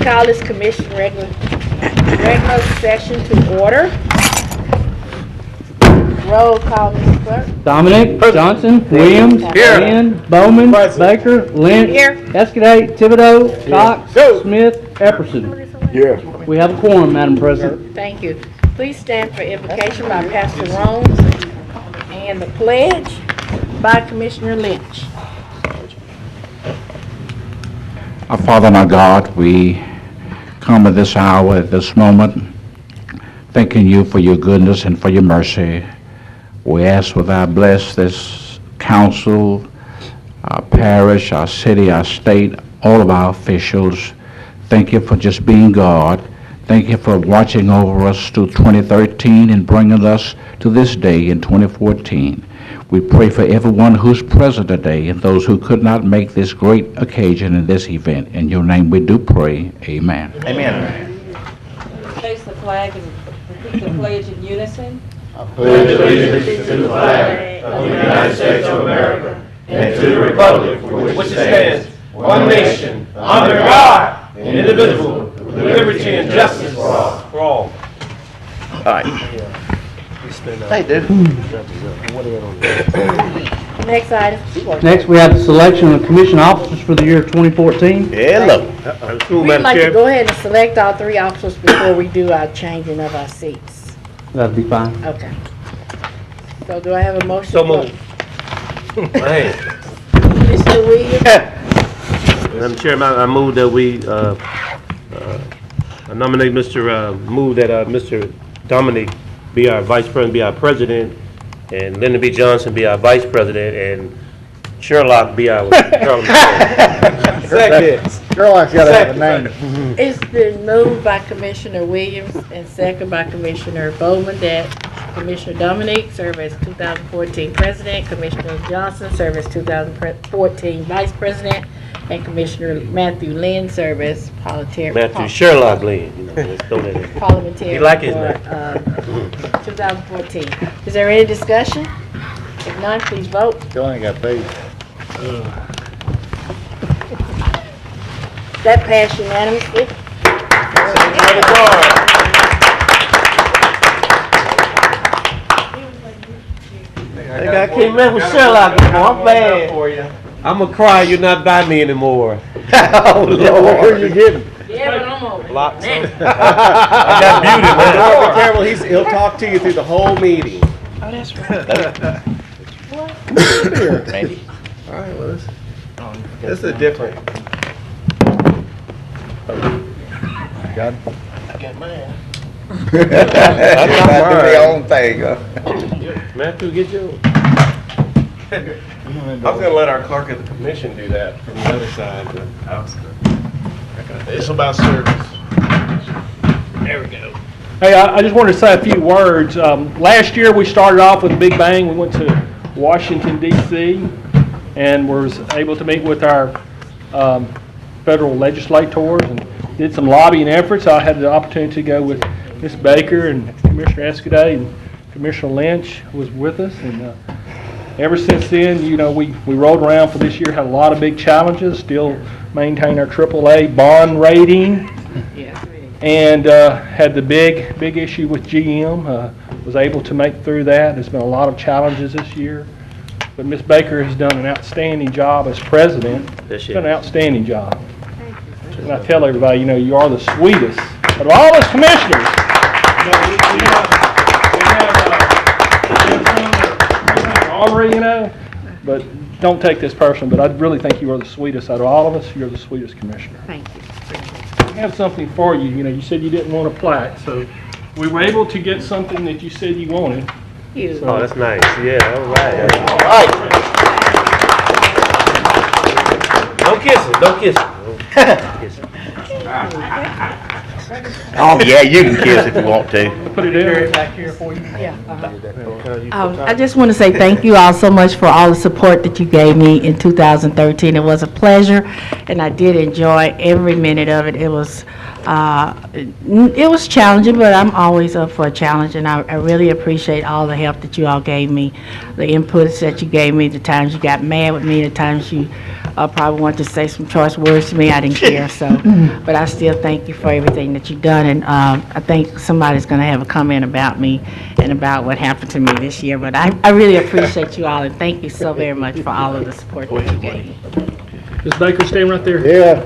call this commission regular session to order. Roll call, Mr. Clerk. Dominic, Johnson, Williams, Lynn, Bowman, Baker, Lynch, Here. Escadate, Thibodeau, Cox, Smith, Epperson. Here. We have a quorum, Madam President. Thank you. Please stand for invocation by Pastor Rome and the pledge by Commissioner Lynch. Our Father and our God, we come at this hour, at this moment, thanking you for your goodness and for your mercy. We ask for thou bless this council, our parish, our city, our state, all of our officials. Thank you for just being God. Thank you for watching over us through 2013 and bringing us to this day in 2014. We pray for everyone who's present today and those who could not make this great occasion and this event. In your name we do pray. Amen. Amen. Face the flag and repeat the pledge in unison. I pledge allegiance to the flag of the United States of America and to the republic for which it stands, one nation, under God, indivisible, with liberty and justice for all. All right. Hey, dude. Next item. Next, we have the selection of commission officers for the year 2014. Hello. We'd like to go ahead and select our three officers before we do our changing of our seats. That'll be fine. Okay. So do I have a motion? So moved. Mr. Williams? Madam Chairman, I move that we nominate Mr. Dominic be our vice president, be our president, and Lyndon B. Johnson be our vice president, and Sherlock be our parliamentarian. Second. Sherlock's got to have a name. It's been moved by Commissioner Williams and second by Commissioner Bowman that Commissioner Dominic serve as 2014 president, Commissioner Johnson serve as 2014 vice president, and Commissioner Matthew Lynn serve as Matthew Sherlock Lynn. You know, let's throw that in. parliamentarian You like his for 2014. Is there any discussion? If none, please vote. Still ain't got paid. That passed unanimously. I can't mess with Sherlock anymore. I'm bad. I'm gonna cry. You're not by me anymore. Oh, Lord, where are you getting? Yeah, but I'm over. Lots. I got muted, man. Be careful, he'll talk to you through the whole meeting. Oh, that's right. Maybe. All right, well, this is different. Got mine. That's not mine. Do their own thing, huh? Matthew, get yours. I was going to let our clerk of the commission do that from the other side, but I was good. It's about service. There we go. Hey, I just wanted to say a few words. Last year we started off with a big bang. We went to Washington, D.C. and was able to meet with our federal legislators and did some lobbying efforts. I had the opportunity to go with Ms. Baker and Commissioner Escadate, and Commissioner Lynch was with us. And ever since then, you know, we rolled around for this year, had a lot of big challenges, still maintain our AAA bond rating. And had the big issue with GM, was able to make through that. There's been a lot of challenges this year. But Ms. Baker has done an outstanding job as president. She's done an outstanding job. And I tell everybody, you know, you are the sweetest. But of all us commissioners, you know, we have honorary, you know, but don't take this personal, but I really think you are the sweetest out of all of us. You're the sweetest commissioner. Thank you. I have something for you. You know, you said you didn't want a plaque, so we were able to get something that you said you wanted. You. Oh, that's nice. Yeah, all right. Don't kiss it. Don't kiss it. Don't kiss it. Oh, yeah, you can kiss if you want to. Put it in. Back here for you. I just want to say thank you all so much for all the support that you gave me in 2013. It was a pleasure, and I did enjoy every minute of it. It was challenging, but I'm always up for a challenge, and I really appreciate all the help that you all gave me, the inputs that you gave me, the times you got mad with me, the times you probably wanted to say some choice words to me. I didn't care, but I still thank you for everything that you've done, and I think somebody's going to have a comment about me and about what happened to me this year, but I really appreciate you all, and thank you so very much for all of the support that you gave me. Ms. Baker, stay right there. Yeah.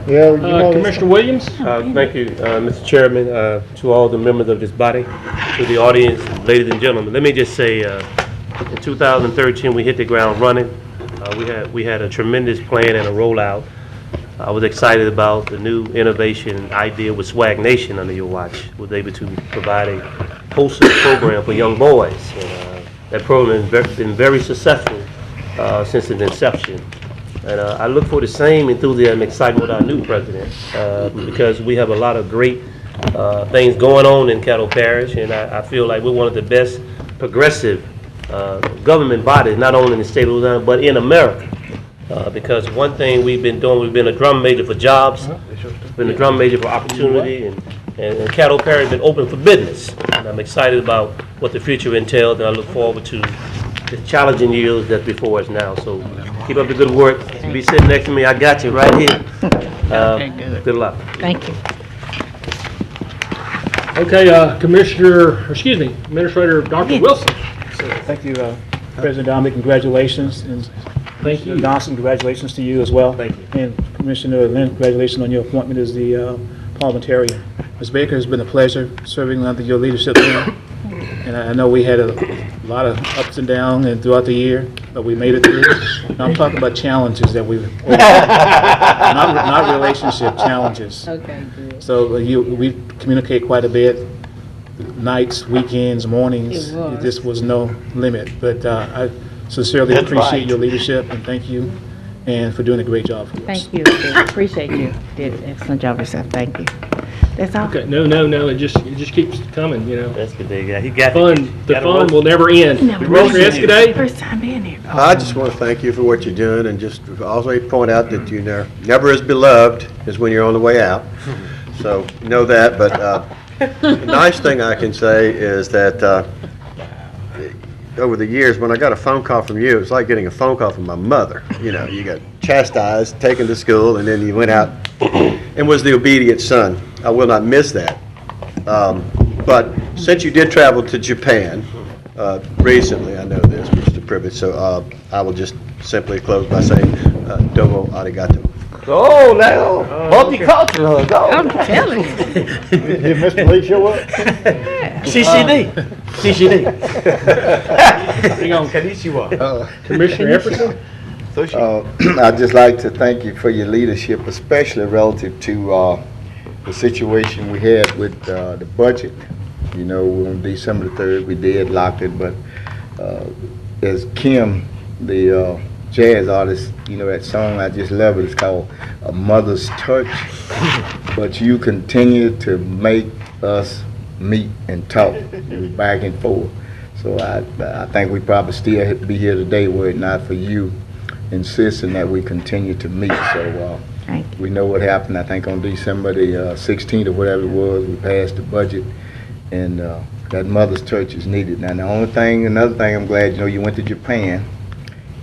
Commissioner Williams? Thank you, Mr. Chairman, to all the members of this body, to the audience, ladies and gentlemen. Let me just say, in 2013, we hit the ground running. We had a tremendous plan and a rollout. I was excited about the new innovation idea with Swag Nation under your watch. Was able to provide a wholesome program for young boys. And, that program has been very successful since its inception. And I look for the same enthusiasm and excitement with our new president because we have a lot of great things going on in Caddo Parish, and I feel like we're one of the best progressive government bodies, not only in the state of Louisiana, but in America. Because one thing we've been doing, we've been a drum major for jobs, been a drum major for opportunity, and Caddo Parish has been open for business. And I'm excited about what the future entails, and I look forward to the challenging years that's before us now. So keep up the good work. Be sitting next to me. I got you right here. Good luck. Thank you. Okay, Administrator Dr. Wilson. Thank you, President Dominic. Congratulations. And Thank you. Dawson, congratulations to you as well. Thank you. And Commissioner Lynn, congratulations on your appointment as the parliamentarian. Ms. Baker, it's been a pleasure serving under your leadership there. And I know we had a lot of ups and downs and throughout the year, but we made it through. Now I'm talking about challenges that we've not relationship challenges. Okay, good. So we communicate quite a bit, nights, weekends, mornings. It was. This was no limit. But I sincerely appreciate your leadership and thank you, and for doing a great job for us. Thank you. Appreciate you. Did an excellent job yourself. Thank you. That's all. Okay, no, it just keeps coming, you know. That's good. He got The fun will never end. Never Commissioner mind. Escudé? First time being here. I just want to thank you for what you're doing, and just always point out that you're never as beloved as when you're on the way out. So know that. But the nice thing I can say is that over the years, when I got a phone call from you, it was like getting a phone call from my mother. You know, you got chastised, taken to school, and then you went out and was the obedient son. I will not miss that. But since you did travel to Japan recently, I know this, Mr. Privet, so I will just simply close by saying, domo arigato. Oh, now, multicultural, go. I'm telling you. Did Mr. Lee show up? CCD. Hang on. Konnichiwa. Commissioner Epperson? I'd just like to thank you for your leadership, especially relative to the situation we had with the budget. You know, on December the 3rd, we deadlocked it, but as Kim, the jazz artist, you know, that song, I just love it. It's called A Mother's Touch. But you continue to make us meet and talk back and forth. So I think we probably still be here today were it not for you insisting that we continue to meet. So we know what happened. I think on December the 16th or whatever it was, we passed the budget, and that mother's touch is needed. Now, another thing, I'm glad, you know, you went to Japan.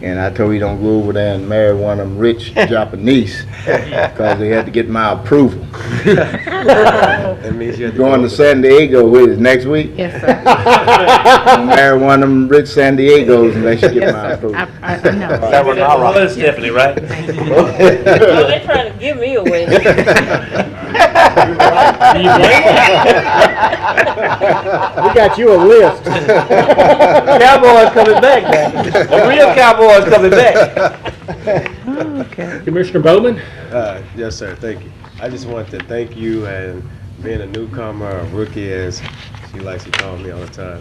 And I told you don't go over there and marry one of them rich Japanese because they had to get my approval. That means you have to going to San Diego with us next week. Yes, sir. Don't marry one of them rich San Diegos unless you get my approval. I know. That was all right. That's Stephanie, right? Well, they're trying to give me away. Do you blame We got you a list. Cowboys coming back now. The real Cowboys coming back. Okay. Commissioner Bowman? Yes, sir. Thank you. I just want to thank you, and being a newcomer, a rookie, as she likes to call me all the time.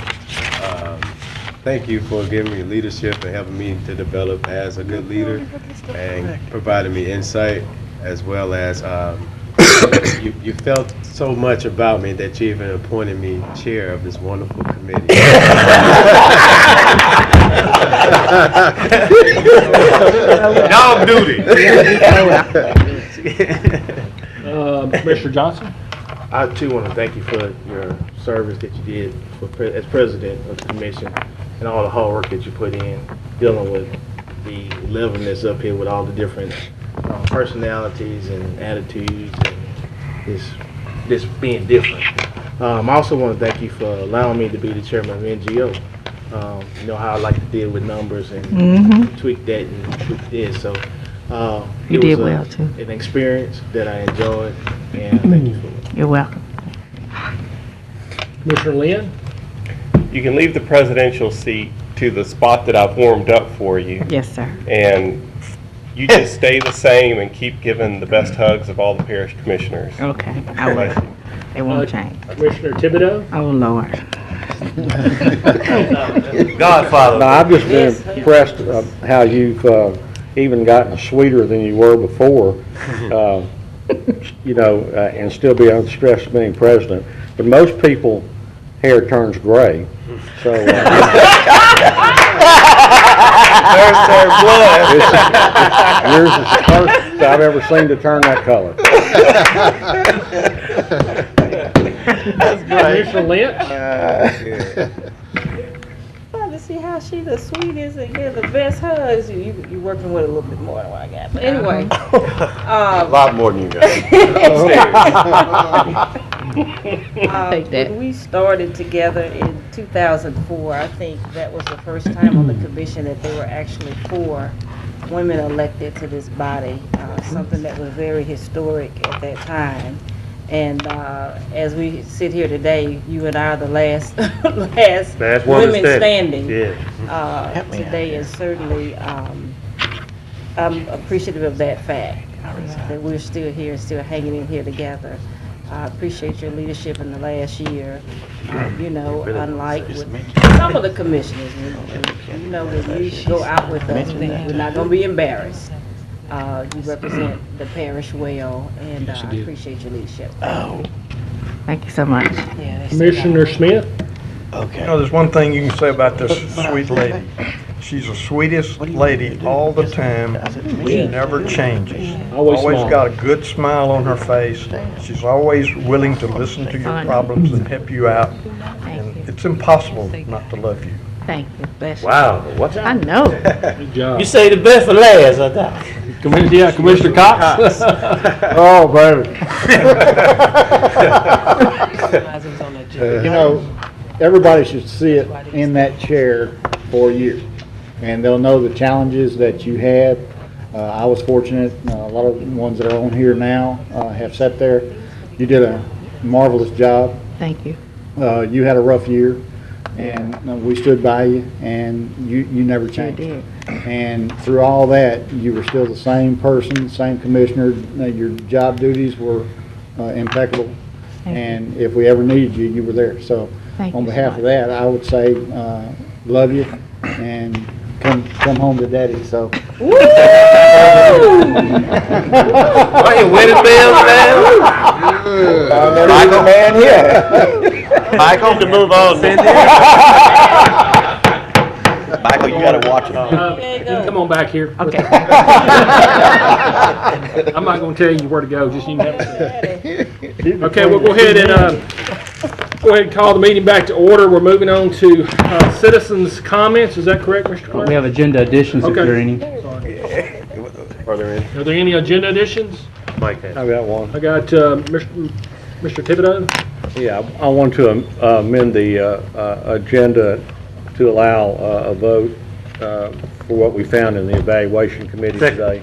Thank you for giving me leadership and helping me to develop as a good leader, and providing me insight as well as You felt so much about me that you even appointed me chair of this wonderful committee. Dog duty. Commissioner Johnson? I too want to thank you for your service that you did as president of the commission and all the hard work that you put in dealing with the levelness up here with all the different personalities and attitudes and this being different. I also want to thank you for allowing me to be the chairman of NGO. You know how I like to deal with numbers and tweak that and tweak this. So You did well, too. An experience that I enjoyed, and I thank you for it. You're welcome. Commissioner Lynn? You can leave the presidential seat to the spot that I've warmed up for you. Yes, sir. And you just stay the same and keep giving the best hugs of all the parish commissioners. Okay, I will. They won't change. Commissioner Thibodeau? Oh, Lord. Godfather. No, I've just been impressed how you've even gotten sweeter than you were before, and still be unstressed being president. But most people, hair turns gray. So There's their blood. yours is the first I've ever seen to turn that color. That's great. Commissioner Lynch? To see how she the sweetest and get the best hugs. You working with a little bit more than what I got. But anyway, A lot more than you got. Take that. when we started together in 2004, I think that was the first time on the commission that there were actually 4 women elected to this body, something that was very historic at that time. And as we sit here today, you and I are the last woman women standing. Yeah. Today is certainly, I'm appreciative of that fact, that we're still here, still hanging in here together. I appreciate your leadership in the last year. Unlike with some of the commissioners, when you go out with us, we're not going to be embarrassed. You represent the parish well, and I appreciate your leadership. Thank you so much. Commissioner Smith? There's one thing you can say about this sweet lady. She's the sweetest lady all the time. She never changes. Always got a good smile on her face. She's always willing to listen to your problems and help you out. And it's impossible not to love you. Thank you. Bless you. Wow. What's I know. Good job. You say the best for last, I thought. Commissioner Cox? Oh, baby. Everybody should sit in that chair for a year, and they'll know the challenges that you had. I was fortunate, a lot of the ones that are on here now have sat there. You did a marvelous job. Thank you. You had a rough year, and we stood by you, and you never changed. You did. And through all that, you were still the same person, same commissioner. Your job duties were impeccable. And if we ever needed you, you were there. So on behalf of that, I would say love you and come home to daddy. So. Woo! Are you winning bells now? Michael, man, here. Michael, to move on. Michael, you gotta watch him. Come on back here. Okay. I'm not going to tell you where to go, just you have to. Okay, we'll go ahead and call the meeting back to order. We're moving on to citizens' comments. Is that correct, Mr. Clark? We have agenda additions if there are any. Are there any? Are there any agenda additions? Mike has. I got one. I got Mr. Thibodeau. Yeah, I want to amend the agenda to allow a vote for what we found in the evaluation committee today.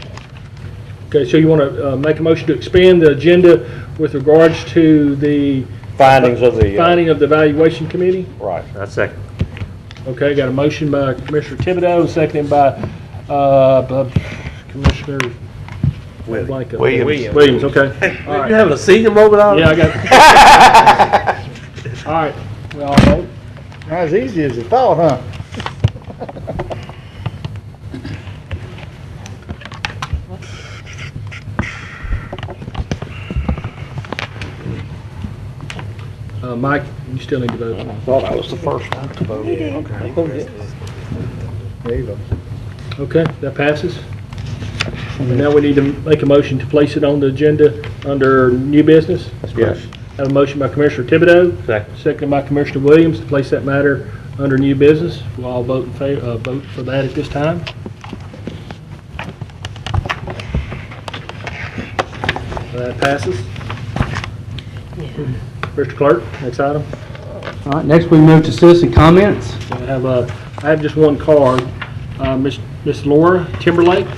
Okay, so you want to make a motion to expand the agenda with regards to the Findings of the... finding of the evaluation committee? Right. That's second. Okay, got a motion by Commissioner Thibodeau, seconded by Commissioner Williams, okay. All right. You having a senior moment on? Yeah, I got it. All right, we all vote. Not as easy as you thought, huh? Mike, you still need to vote. I thought I was the first one to vote. Okay. There you go. Okay, that passes. And now we need to make a motion to place it on the agenda under new business. Yes. Have a motion by Commissioner Thibodeau. Second. Second by Commissioner Williams to place that matter under new business. We'll all vote in favor, vote for that at this time. That passes. Mr. Clerk, next item. All right, next we move to citizen comments. I have just one card. Miss Laura Timberlake.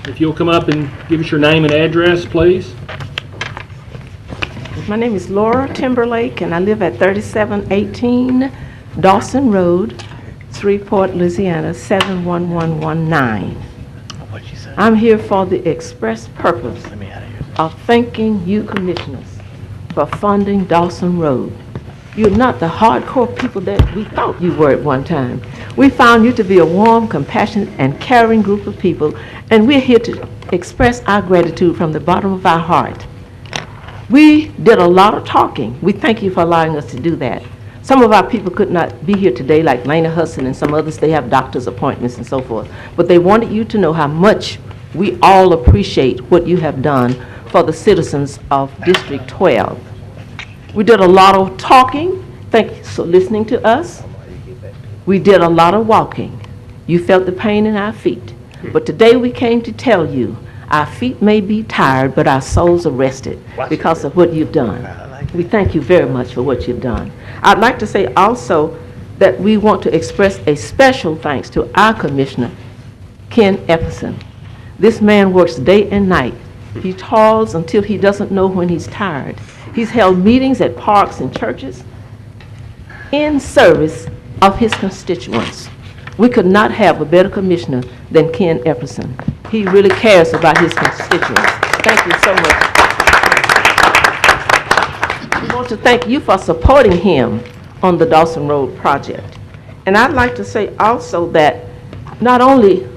If you'll come up and give us your name and address, please. My name is Laura Timberlake, and I live at 3718 Dawson Road, Shreveport, Louisiana, 71119. I'm here for the express purpose of thanking you commissioners for funding Dawson Road. You're not the hardcore people that we thought you were at one time. We found you to be a warm, compassionate, and caring group of people, and we're here to express our gratitude from the bottom of our heart. We did a lot of talking. We thank you for allowing us to do that. Some of our people could not be here today, like Lena Hudson and some others. They have doctor's appointments and so forth. But they wanted you to know how much we all appreciate what you have done for the citizens of District 12. We did a lot of talking. Thank you for listening to us. We did a lot of walking. You felt the pain in our feet. But today we came to tell you our feet may be tired, but our souls are rested because of what you've done. We thank you very much for what you've done. I'd like to say also that we want to express a special thanks to our commissioner, Ken Epperson. This man works day and night. He toils until he doesn't know when he's tired. He's held meetings at parks and churches in service of his constituents. We could not have a better commissioner than Ken Epperson. He really cares about his constituents. Thank you so much. We want to thank you for supporting him on the Dawson Road project. And I'd like to say also that not only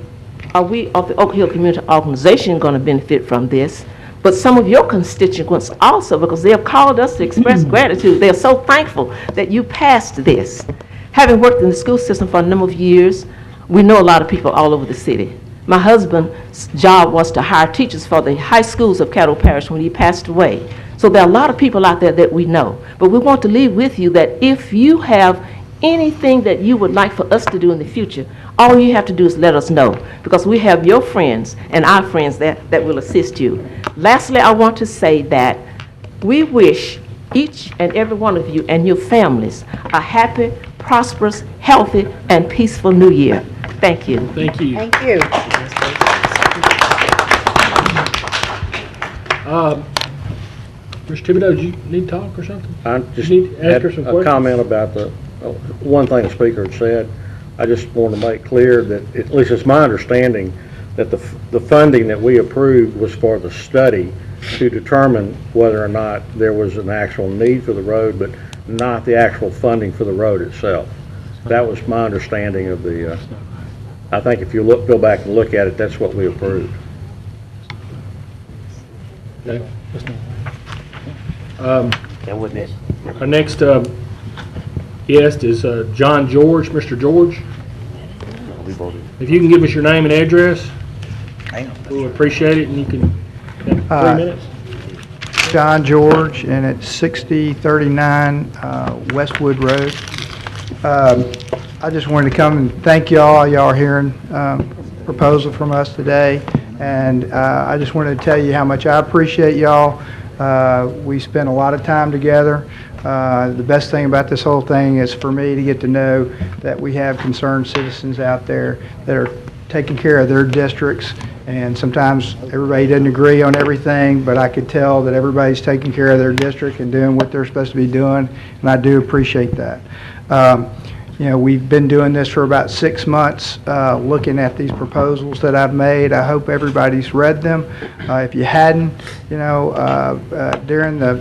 are we of the Oak Hill Community Organization going to benefit from this, but some of your constituents also, because they have called us to express gratitude. They are so thankful that you passed this. Having worked in the school system for a number of years, we know a lot of people all over the city. My husband's job was to hire teachers for the high schools of Caddo Parish when he passed away. So there are a lot of people out there that we know. But we want to leave with you that if you have anything that you would like for us to do in the future, all you have to do is let us know, because we have your friends and our friends that will assist you. Lastly, I want to say that we wish each and every one of you and your families a happy, prosperous, healthy, and peaceful New Year. Thank you. Thank you. Thank you. Mr. Thibodeau, do you need to talk or something? I just You need to ask had her some a questions? comment about the, one thing the speaker had said. I just want to make clear that, at least it's my understanding, that the funding that we approved was for the study to determine whether or not there was an actual need for the road, but not the actual funding for the road itself. That was my understanding of the, I think if you go back and look at it, that's what we approved. Okay. Our next guest is John George. Mr. George, if you can give us your name and address, we'll appreciate it, and you can have 3 minutes. John George, and it's 6039 Westwood Road. I just wanted to come and thank y'all. Y'all are hearing a proposal from us today, and I just wanted to tell you how much I appreciate y'all. We spent a lot of time together. The best thing about this whole thing is for me to get to know that we have concerned citizens out there that are taking care of their districts, and sometimes everybody doesn't agree on everything, but I could tell that everybody's taking care of their district and doing what they're supposed to be doing, and I do appreciate that. You know, we've been doing this for about 6 months, looking at these proposals that I've made. I hope everybody's read them. If you hadn't, you know, during the,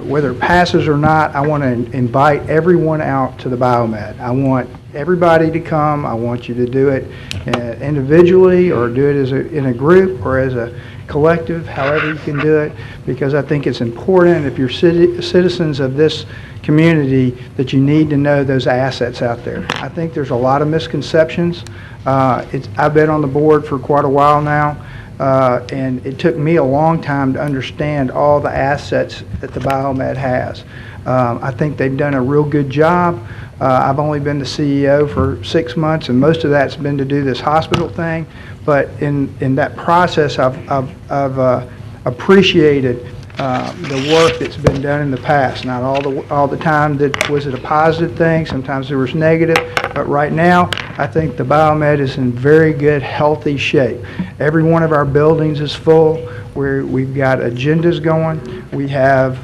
whether it passes or not, I want to invite everyone out to the Biomed. I want everybody to come. I want you to do it individually, or do it as in a group, or as a collective, however you can do it, because I think it's important if you're citizens of this community that you need to know those assets out there. I think there's a lot of misconceptions. I've been on the board for quite a while now, and it took me a long time to understand all the assets that the Biomed has. I think they've done a real good job. I've only been the CEO for 6 months, and most of that's been to do this hospital thing. But in that process, I've appreciated the work that's been done in the past. Not all the time was it a positive thing. Sometimes there was negative. But right now, I think the Biomed is in very good, healthy shape. Every one of our buildings is full. We've got agendas going. We have,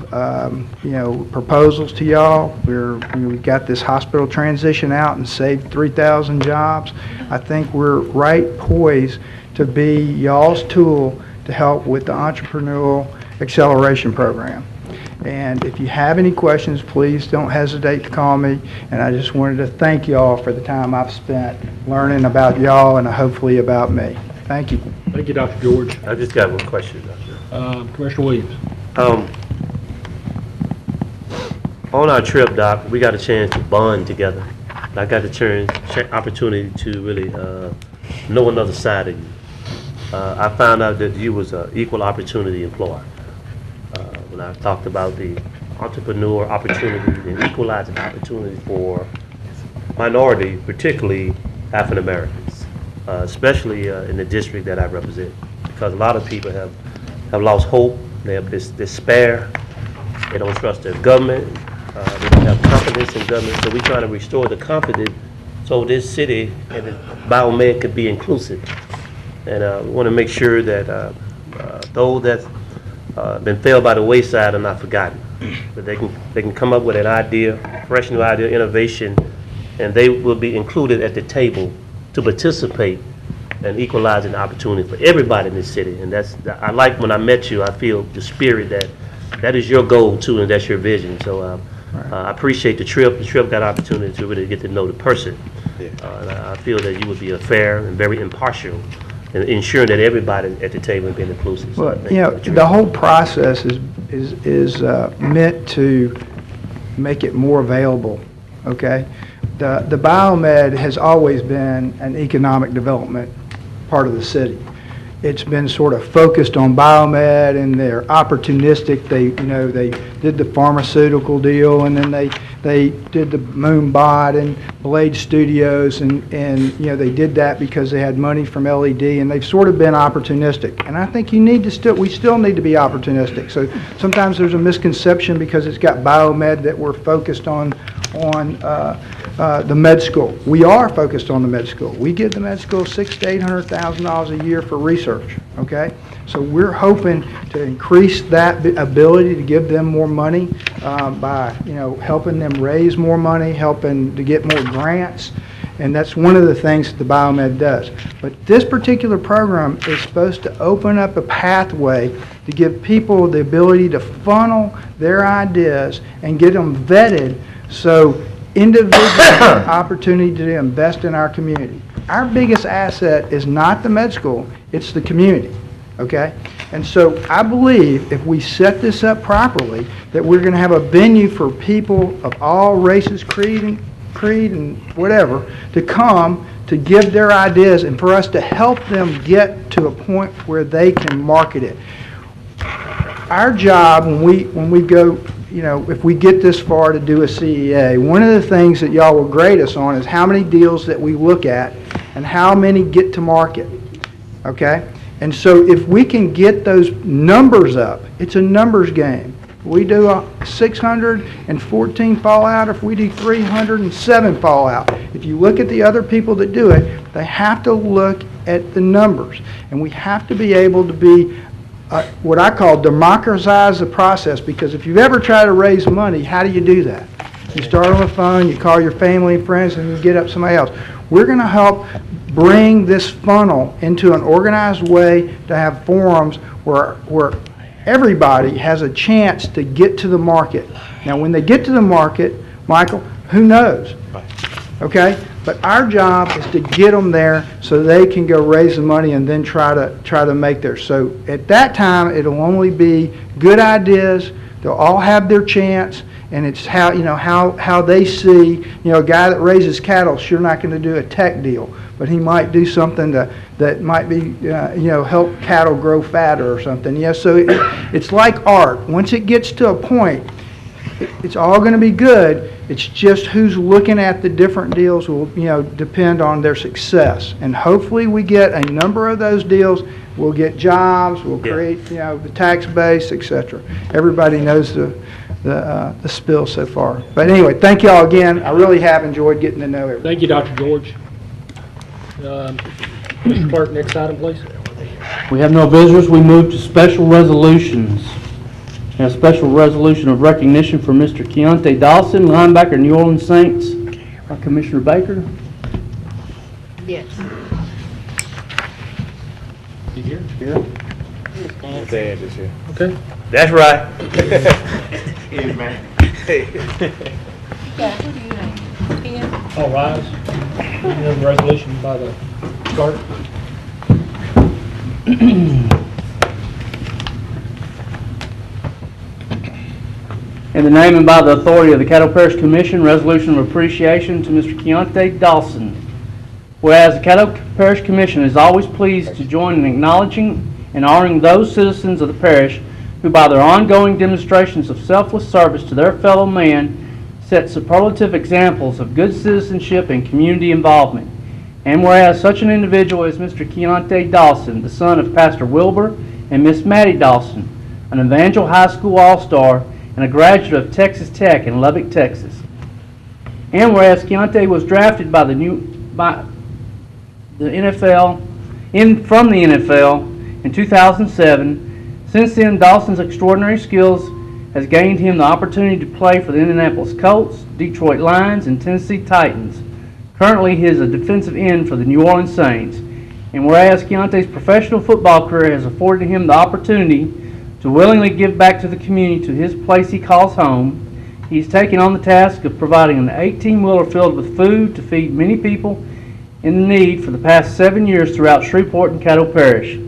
proposals to y'all. We've got this hospital transition out and saved 3,000 jobs. I think we're right poised to be y'all's tool to help with the entrepreneurial acceleration program. And if you have any questions, please don't hesitate to call me. And I just wanted to thank y'all for the time I've spent learning about y'all and hopefully about me. Thank you. Thank you, Dr. George. I just got one question, Commissioner Williams. On our trip, Doc, we got a chance to bond together. I got the opportunity to really know another side of you. I found out that you was an equal opportunity employer. When I talked about the entrepreneur opportunity and equalizing opportunity for minority, particularly African Americans, especially in the district that I represent, because a lot of people have lost hope. They have this despair. They don't trust their government. They don't have confidence in government. So we try to restore the confidence so this city and the Biomed could be inclusive. And we want to make sure that those that been failed by the wayside are not forgotten. That they can come up with an idea, fresh new idea, innovation, and they will be included at the table to participate in equalizing the opportunity for everybody in this city. And I like when I met you, I feel the spirit that is your goal too, and that's your vision. So I appreciate the trip. The trip got an opportunity to really get to know the person. And I feel that you would be fair and very impartial and ensuring that everybody at the table is being inclusive. So well, the whole process is meant to make it more available, okay? The Biomed has always been an economic development part of the city. It's been sort of focused on Biomed, and they're opportunistic. They did the pharmaceutical deal, and then they did the Moonbot and Blade Studios, and they did that because they had money from LED, and they've sort of been opportunistic. And I think we still need to be opportunistic. So sometimes there's a misconception because it's got Biomed that we're focused on the med school. We are focused on the med school. We give the med school $600,000 to $800,000 a year for research. Okay, so we're hoping to increase that ability to give them more money by helping them raise more money, helping to get more grants, and that's one of the things that the Biomed does. But this particular program is supposed to open up a pathway to give people the ability to funnel their ideas and get them vetted so individuals have opportunity to invest in our community. Our biggest asset is not the med school, it's the community, okay? And so I believe if we set this up properly, that we're going to have a venue for people of all races, creed and whatever to come to give their ideas and for us to help them get to a point where they can market it. Our job when we go, if we get this far to do a CEA, one of the things that y'all will grade us on is how many deals that we look at and how many get to market, okay? And so if we can get those numbers up, it's a numbers game. We do a 614 fallout, if we do 307 fallout. If you look at the other people that do it, they have to look at the numbers. And we have to be able to be what I call democratize the process, because if you've ever tried to raise money, how do you do that? You start on the phone, you call your family and friends, and you get up somebody else. We're going to help bring this funnel into an organized way to have forums where everybody has a chance to get to the market. Now, when they get to the market, Michael, who knows? Okay? But our job is to get them there so they can go raise the money and then try to make theirs. So at that time, it'll only be good ideas. They'll all have their chance, and it's how, you know, how they see, you know, a guy that raises cattle sure not going to do a tech deal, but he might do something that might be, you know, help cattle grow fatter or something. Yeah, so it's like art. Once it gets to a point, it's all going to be good. It's just who's looking at the different deals will, you know, depend on their success. And hopefully we get a number of those deals. We'll get jobs. We'll create, you know, the tax base, etc. Everybody knows the spill so far. But anyway, thank you all again. I really have enjoyed getting to know everybody. Thank you, Dr. George. Mr. Clerk, next item, please. We have no visitors. We move to special resolutions. A special resolution of recognition for Mr. Keontae Dawson, linebacker, New Orleans Saints, by Commissioner Baker. Yes. You here? Yeah. Dad is here. Okay. That's right. Hey, man. All rise. You have a resolution by the clerk. In the name and by the authority of the Caddo Parish Commission, resolution of appreciation to Mr. Keontae Dawson. Whereas the Caddo Parish Commission is always pleased to join in acknowledging and honoring those citizens of the parish who by their ongoing demonstrations of selfless service to their fellow man set superlative examples of good citizenship and community involvement. And whereas such an individual as Mr. Keontae Dawson, the son of Pastor Wilbur and Miss Maddie Dawson, an Evangel High School All-Star and a graduate of Texas Tech in Lubbock, Texas. And whereas Keontae was drafted by the NFL from the NFL in 2007, since then Dawson's extraordinary skills has gained him the opportunity to play for the Indianapolis Colts, Detroit Lions, and Tennessee Titans. Currently, he is a defensive end for the New Orleans Saints. And whereas Keontae's professional football career has afforded him the opportunity to willingly give back to the community to his place he calls home, he's taken on the task of providing an 18-wheeler filled with food to feed many people in need for the past 7 years throughout Shreveport and Caddo Parish.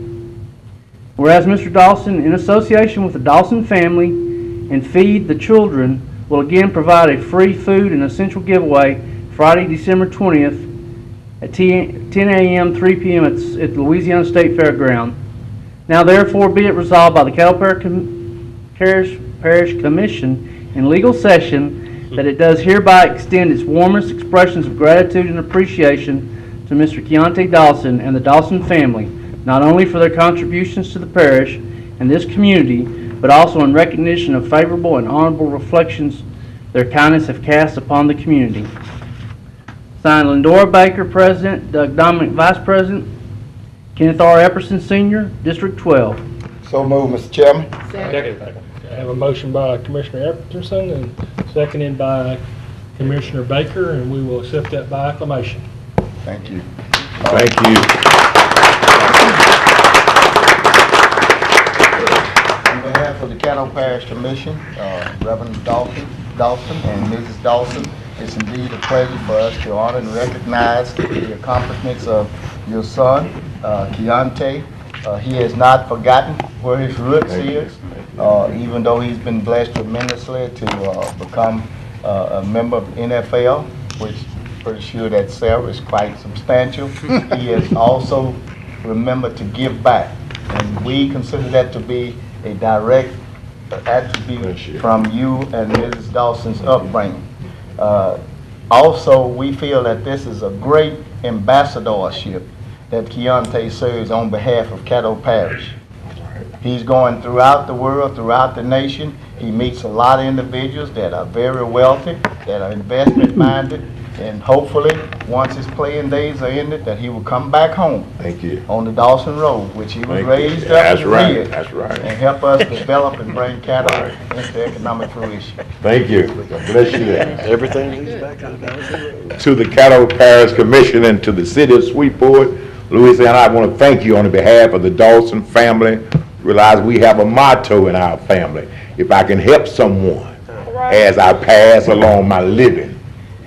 Whereas Mr. Dawson, in association with the Dawson family and Feed the Children, will again provide a free food and essential giveaway Friday, December 20th at 10 a.m., 3 p.m. at the Louisiana State Fairground. Now therefore be it resolved by the Caddo Parish Commission in legal session that it does hereby extend its warmest expressions of gratitude and appreciation to Mr. Keontae Dawson and the Dawson family, not only for their contributions to the parish and this community, but also in recognition of favorable and honorable reflections their kindness have cast upon the community. Signed, Lindora Baker, President, Doug Dominic, Vice President, Kenneth R. Epperson, Sr., District 12. So moved, Mr. Chairman. Second. I have a motion by Commissioner Epperson and seconded by Commissioner Baker, and we will accept that by acclamation. Thank you. Thank you. On behalf of the Caddo Parish Commission, Reverend Dawson and Mrs. Dawson, it's indeed a pleasure for us to honor and recognize the accomplishments of your son, Keontae. He has not forgotten where his roots is, even though he's been blessed tremendously to become a member of NFL, which I'm pretty sure that salary is quite substantial. He has also remembered to give back, and we consider that to be a direct attribute from you and Mrs. Dawson's upbringing. Also, we feel that this is a great ambassadorship that Keontae serves on behalf of Caddo Parish. He's going throughout the world, throughout the nation. He meets a lot of individuals that are very wealthy, that are investment-minded, and hopefully, once his playing days are ended, that he will come back home. Thank you. On the Dawson Road, which he was raised up That's to right. live, That's right. and help us develop and bring Caddo into economic fruition. Thank you. God bless you. Everything leads back to the Dawson Road. To the Caddo Parish Commission and to the city of Shreveport, Louisiana, I want to thank you on behalf of the Dawson family. Realize we have a motto in our family: if I can help someone as I pass along my living,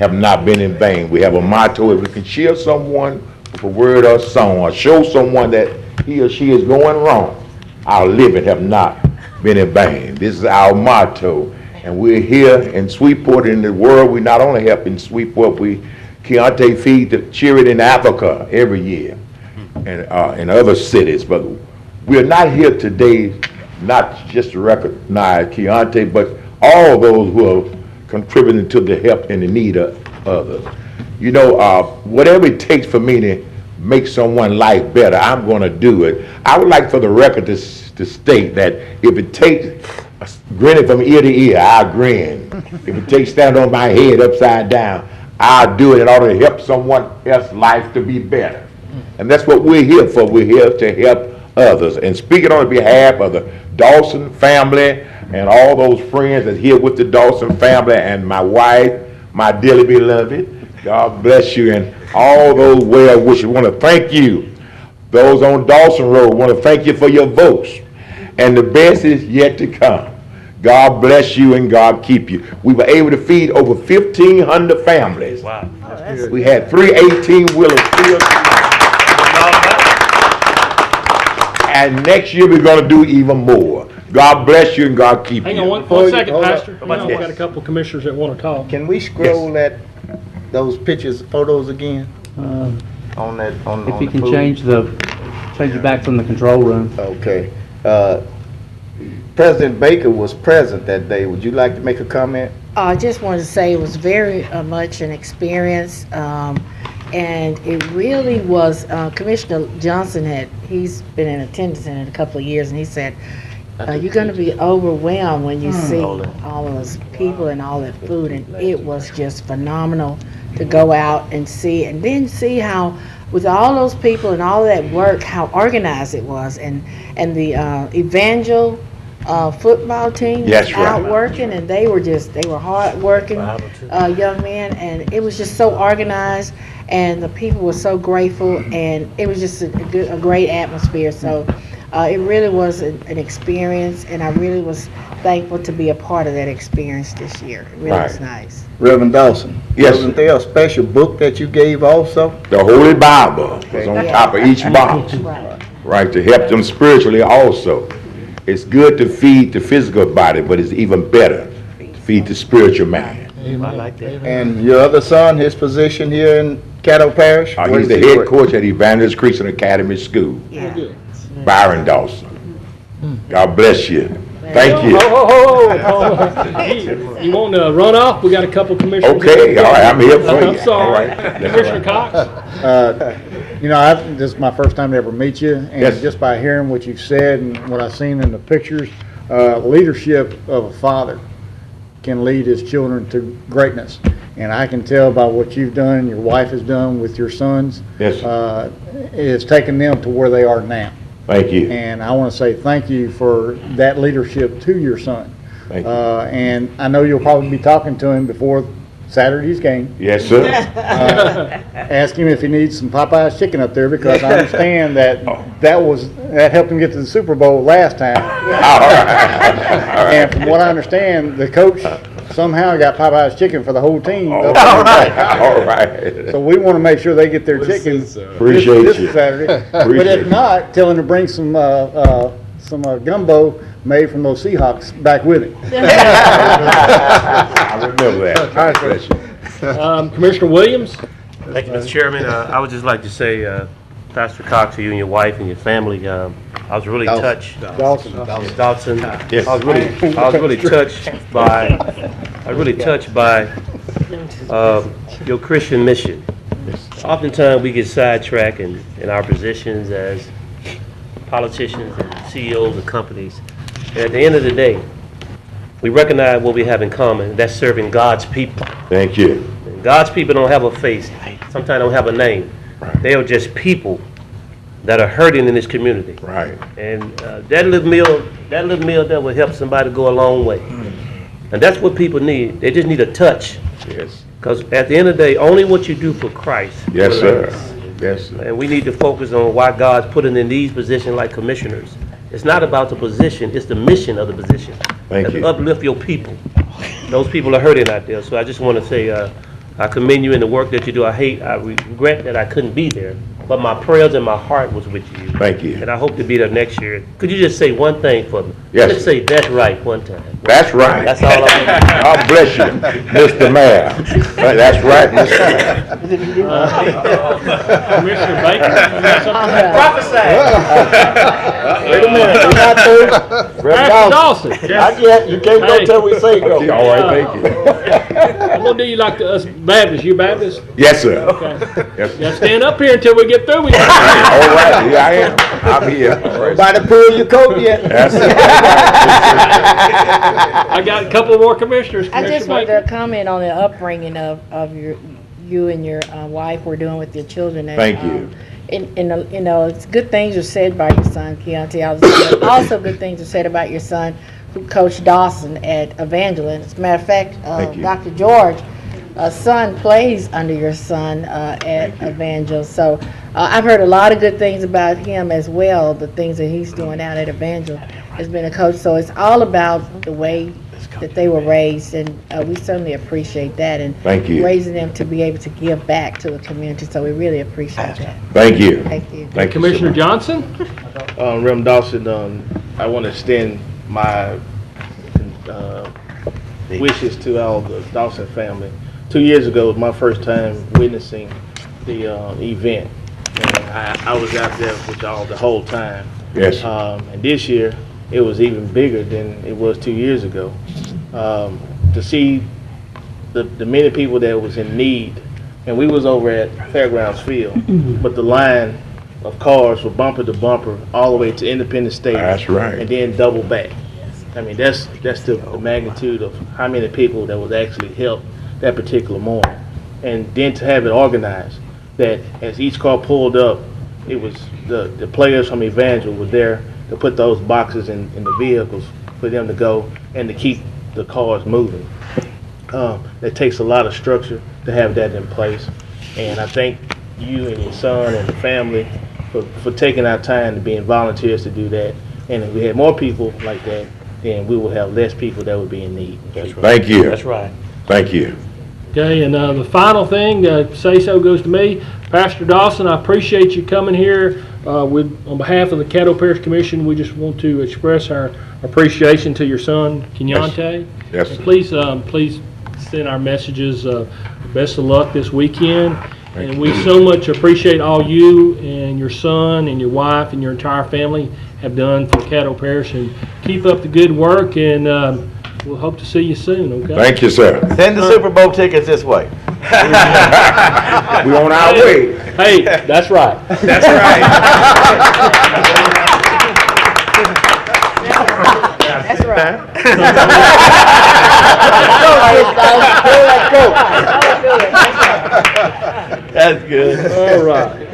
have not been in vain. We have a motto: if we can cheer someone with a word or song, or show someone that he or she is going wrong, our living have not been in vain. This is our motto. And we're here in Sweetport. In the world, we not only help in Sweetport, we Keontae feed the charity in Africa every year, and in other cities. But we're not here today not just to recognize Keontae, but all those who are contributing to the help and the need of others. You know, whatever it takes for me to make someone's life better, I'm going to do it. I would like for the record to state that if it takes grinning from ear to ear, I'll grin. If it takes standing on my head upside down, I'll do it in order to help someone else's life to be better. And that's what we're here for. We're here to help others. And speaking on behalf of the Dawson family and all those friends that's here with the Dawson family and my wife, my dearly beloved, God bless you, and all those well wishes. We want to thank you. Those on Dawson Road, want to thank you for your votes. And the best is yet to come. God bless you and God keep you. We were able to feed over 1,500 families. Wow. We had 3 18-wheelers filled. And next year we're going to do even more. God bless you and God keep you. Hang on one second, Pastor. We've got a couple of commissioners that want to talk. Can we scroll those pictures, photos again? On that, If you can change it back from the control room. Okay. President Baker was present that day. Would you like to make a comment? I just wanted to say it was very much an experience, and it really was. Commissioner Johnson he's been in attendance in it a couple of years, and he said, you're going to be overwhelmed when you see all of those people and all that food, and it was just phenomenal to go out and see, and then see how, with all those people and all that work, how organized it was, and the evangel football team was out working, and they were hard working young men, and it was just so organized, and the people were so grateful, and it was just a great atmosphere. So it really was an experience, and I really was thankful to be a part of that experience this year. It really was nice. Reverend Dawson, yes, wasn't there a special book that you gave also? The Holy Bible was on top of each box, right, to help them spiritually also. It's good to feed the physical body, but it's even better to feed the spiritual man. I like that. And your other son, his position here in Caddo Parish? He's the head coach at Evangelist Christian Academy School. Yeah. Byron Dawson. God bless you. Thank you. You want to run off? We got a couple commissioners. Okay, all right, I'm here for you. I'm sorry. All right. Commissioner Cox? You know, this is my first time to ever meet you, and just by hearing what you've said and what I've seen in the pictures, leadership of a father can lead his children to greatness. And I can tell by what you've done and your wife has done with your sons, it's taken them to where they are now. Thank you. And I want to say thank you for that leadership to your son. Thank you. And I know you'll probably be talking to him before Saturday's game. Yes, sir. Ask him if he needs some Popeye's chicken up there, because I understand that that helped him get to the Super Bowl last time. All right. And from what I understand, the coach somehow got Popeye's chicken for the whole team. All right. All right. So we want to make sure they get their chicken Appreciate you. this Saturday. But if not, tell him to bring some gumbo made from those Seahawks back with him. I remember that. God bless you. Commissioner Williams? Thank you, Mr. Chairman. I would just like to say, Pastor Cox, to you and your wife and your family, I was really touched. Dawson. Yes. I was really touched by your Christian mission. Oftentimes we get sidetracked in our positions as politicians and CEOs of companies. And at the end of the day, we recognize what we have in common. That's serving God's people. Thank you. And God's people don't have a face. Sometimes don't have a name. They are just people that are hurting in this community. Right. And that little meal that will help somebody go a long way. And that's what people need. They just need a touch. Yes. Because at the end of the day, only what you do for Christ. Yes, sir. Yes, sir. And we need to focus on why God's putting in these positions like commissioners. It's not about the position, it's the mission of the position. Thank you. Uplift your people. Those people are hurting out there. So I just want to say I commend you in the work that you do. I regret that I couldn't be there, but my prayers and my heart was with you. Thank you. And I hope to be there next year. Could you just say one thing for me? Yes. Just say, "That's right," one time. That's right. That's all I'm God bless you, Mr. Mayor. That's right, Mr. Mayor. Commissioner Baker, you got something? Prophesy. Wait a minute, we're not through. Pastor Dawson. Not yet, you can't go Hey. till we say go. Okay, all right, thank you. I'm gonna do you like us Baptists. You Baptist? Yes, sir. Okay. Yes, Now sir. stand up here until we get through with you. All right, yeah, I am. I'm here. Nobody pull your coat yet. That's it. I got a couple more commissioners. I just Commissioner wanted Baker. to comment on the upbringing of you and your wife were doing with your children. And, Thank you. And you know, it's good things are said by your son, Keontae. Also, good things are said about your son, Coach Dawson at Evangeline. As a matter of fact, Thank you. Dr. George, son plays under your son at Evangel. So I've heard a lot of good things about him as well. The things that he's doing out at Evangel has been a coach. So it's all about the way that they were raised, and we certainly appreciate that. And Thank you. raising them to be able to give back to the community. So we really appreciate that. Thank you. Thank you. Thank you, Commissioner sir. Johnson? Rem Dawson, I want to extend my wishes to all the Dawson family. 2 years ago was my first time witnessing the event. And I was out there with y'all the whole time. Yes. And this year, it was even bigger than it was 2 years ago. To see the many people that was in need, and we was over at Fairgrounds Field, but the line of cars were bumper to bumper all the way to Independence Stadium. That's right. And then double back. I mean, that's the magnitude of how many people that was actually helped that particular morning. And then to have it organized, that as each car pulled up, it was the players from Evangel were there to put those boxes in the vehicles for them to go and to keep the cars moving. It takes a lot of structure to have that in place. And I thank you and your son and the family for taking our time to being volunteers to do that. And if we had more people like that, then we would have less people that would be in need. That's right. Thank you. That's right. Thank you. Okay, and the final thing, say-so goes to me. Pastor Dawson, I appreciate you coming here. On behalf of the Caddo Parish Commission, we just want to express our appreciation to your son, Keontae. Yes, And sir. please send our messages. Best of luck this weekend. Thank And we so much appreciate all you and your son and your wife and your entire family have done for Caddo Parish. And keep up the good work, and we'll hope to see you soon, okay? Thank you, sir. Send the Super Bowl tickets this way. We on our way. Hey, that's right. That's right. That's right. That's good. All right.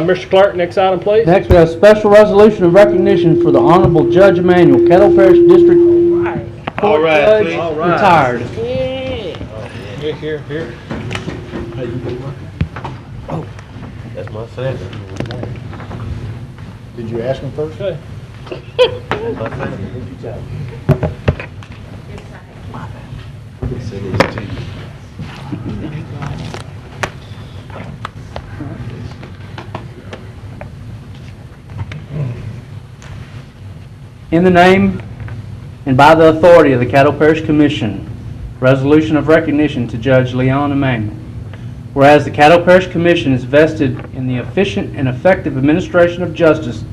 Mr. Clerk, next item, please. Next, we have special resolution of recognition for the Honorable Judge Emanuel, Caddo Parish District All Court right, Judge, please. retired. Here. That's my family. Did you ask him first? Okay. That's my family. What you tell me? In the name and by the authority of the Caddo Parish Commission, resolution of recognition to Judge Leon Emanuel. Whereas the Caddo Parish Commission is vested in the efficient and effective administration of justice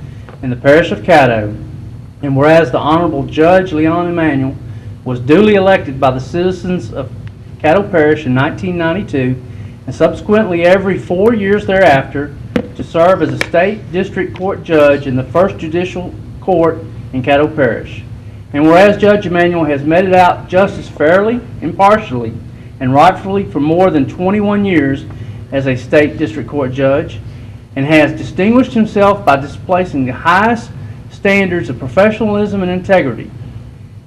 in the parish of Caddo, and whereas the Honorable Judge Leon Emanuel was duly elected by the citizens of Caddo Parish in 1992, and subsequently every 4 years thereafter, to serve as a state district court judge in the first judicial court in Caddo Parish. And whereas Judge Emanuel has meted out justice fairly, impartially, and rightfully for more than 21 years as a state district court judge, and has distinguished himself by displaying the highest standards of professionalism and integrity.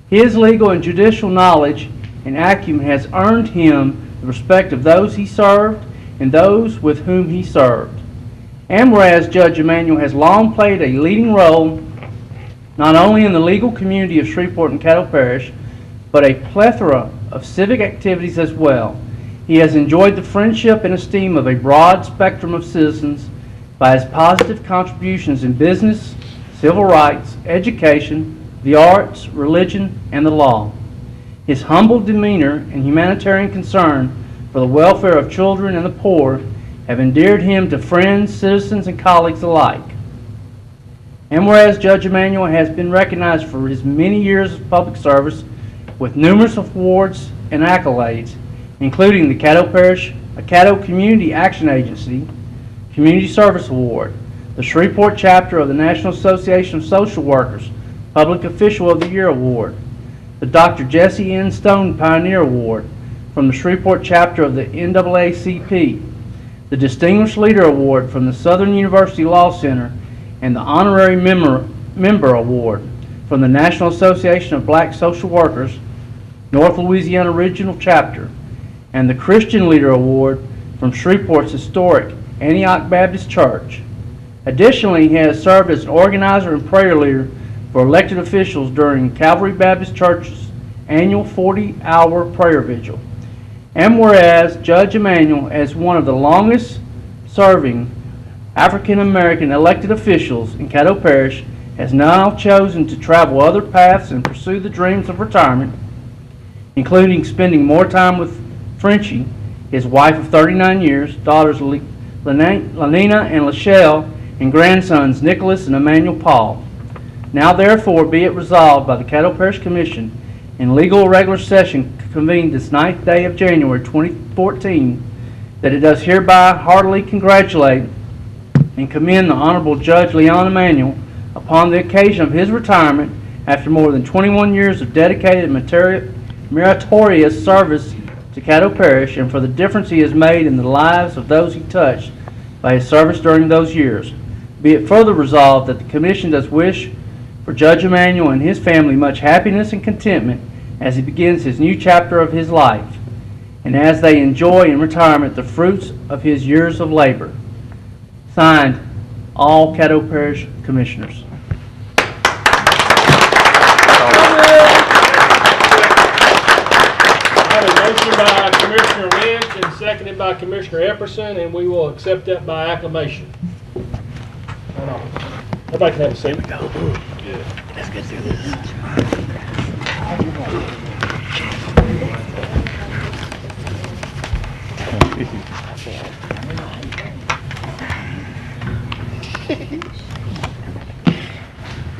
His legal and judicial knowledge and acumen has earned him the respect of those he served and those with whom he served. And whereas Judge Emanuel has long played a leading role not only in the legal community of Shreveport and Caddo Parish, but a plethora of civic activities as well. He has enjoyed the friendship and esteem of a broad spectrum of citizens by his positive contributions in business, civil rights, education, the arts, religion, and the law. His humble demeanor and humanitarian concern for the welfare of children and the poor have endeared him to friends, citizens, and colleagues alike. And whereas Judge Emanuel has been recognized for his many years of public service with numerous awards and accolades, including the Caddo Community Action Agency Community Service Award, the Shreveport chapter of the National Association of Social Workers Public Official of the Year Award, the Dr. Jesse N. Stone Pioneer Award from the Shreveport chapter of the NAACP, the Distinguished Leader Award from the Southern University Law Center, and the Honorary Member Award from the National Association of Black Social Workers, North Louisiana Regional Chapter, and the Christian Leader Award from Shreveport's historic Antioch Baptist Church. Additionally, he has served as an organizer and prayer leader for elected officials during Calvary Baptist Church's annual 40-hour prayer vigil. And whereas Judge Emanuel, as one of the longest-serving African-American elected officials in Caddo Parish, has now chosen to travel other paths and pursue the dreams of retirement, including spending more time with Frenchie, his wife of 39 years, daughters Lanina and Lachelle, and grandsons Nicholas and Emmanuel Paul. Now therefore be it resolved by the Caddo Parish Commission in legal regular session convened this 9th day of January 2014 that it does hereby heartily congratulate and commend the Honorable Judge Leon Emanuel upon the occasion of his retirement after more than 21 years of dedicated and meritorious service to Caddo Parish and for the difference he has made in the lives of those he touched by his service during those years. Be it further resolved that the Commission does wish for Judge Emanuel and his family much happiness and contentment as he begins his new chapter of his life, and as they enjoy in retirement the fruits of his years of labor. Signed, all Caddo Parish Commissioners. I have a motion by Commissioner Lynch and seconded by Commissioner Epperson, and we will accept that by acclamation. Hold on. Everybody can have a seat. Here we go. Yeah. Let's get through this.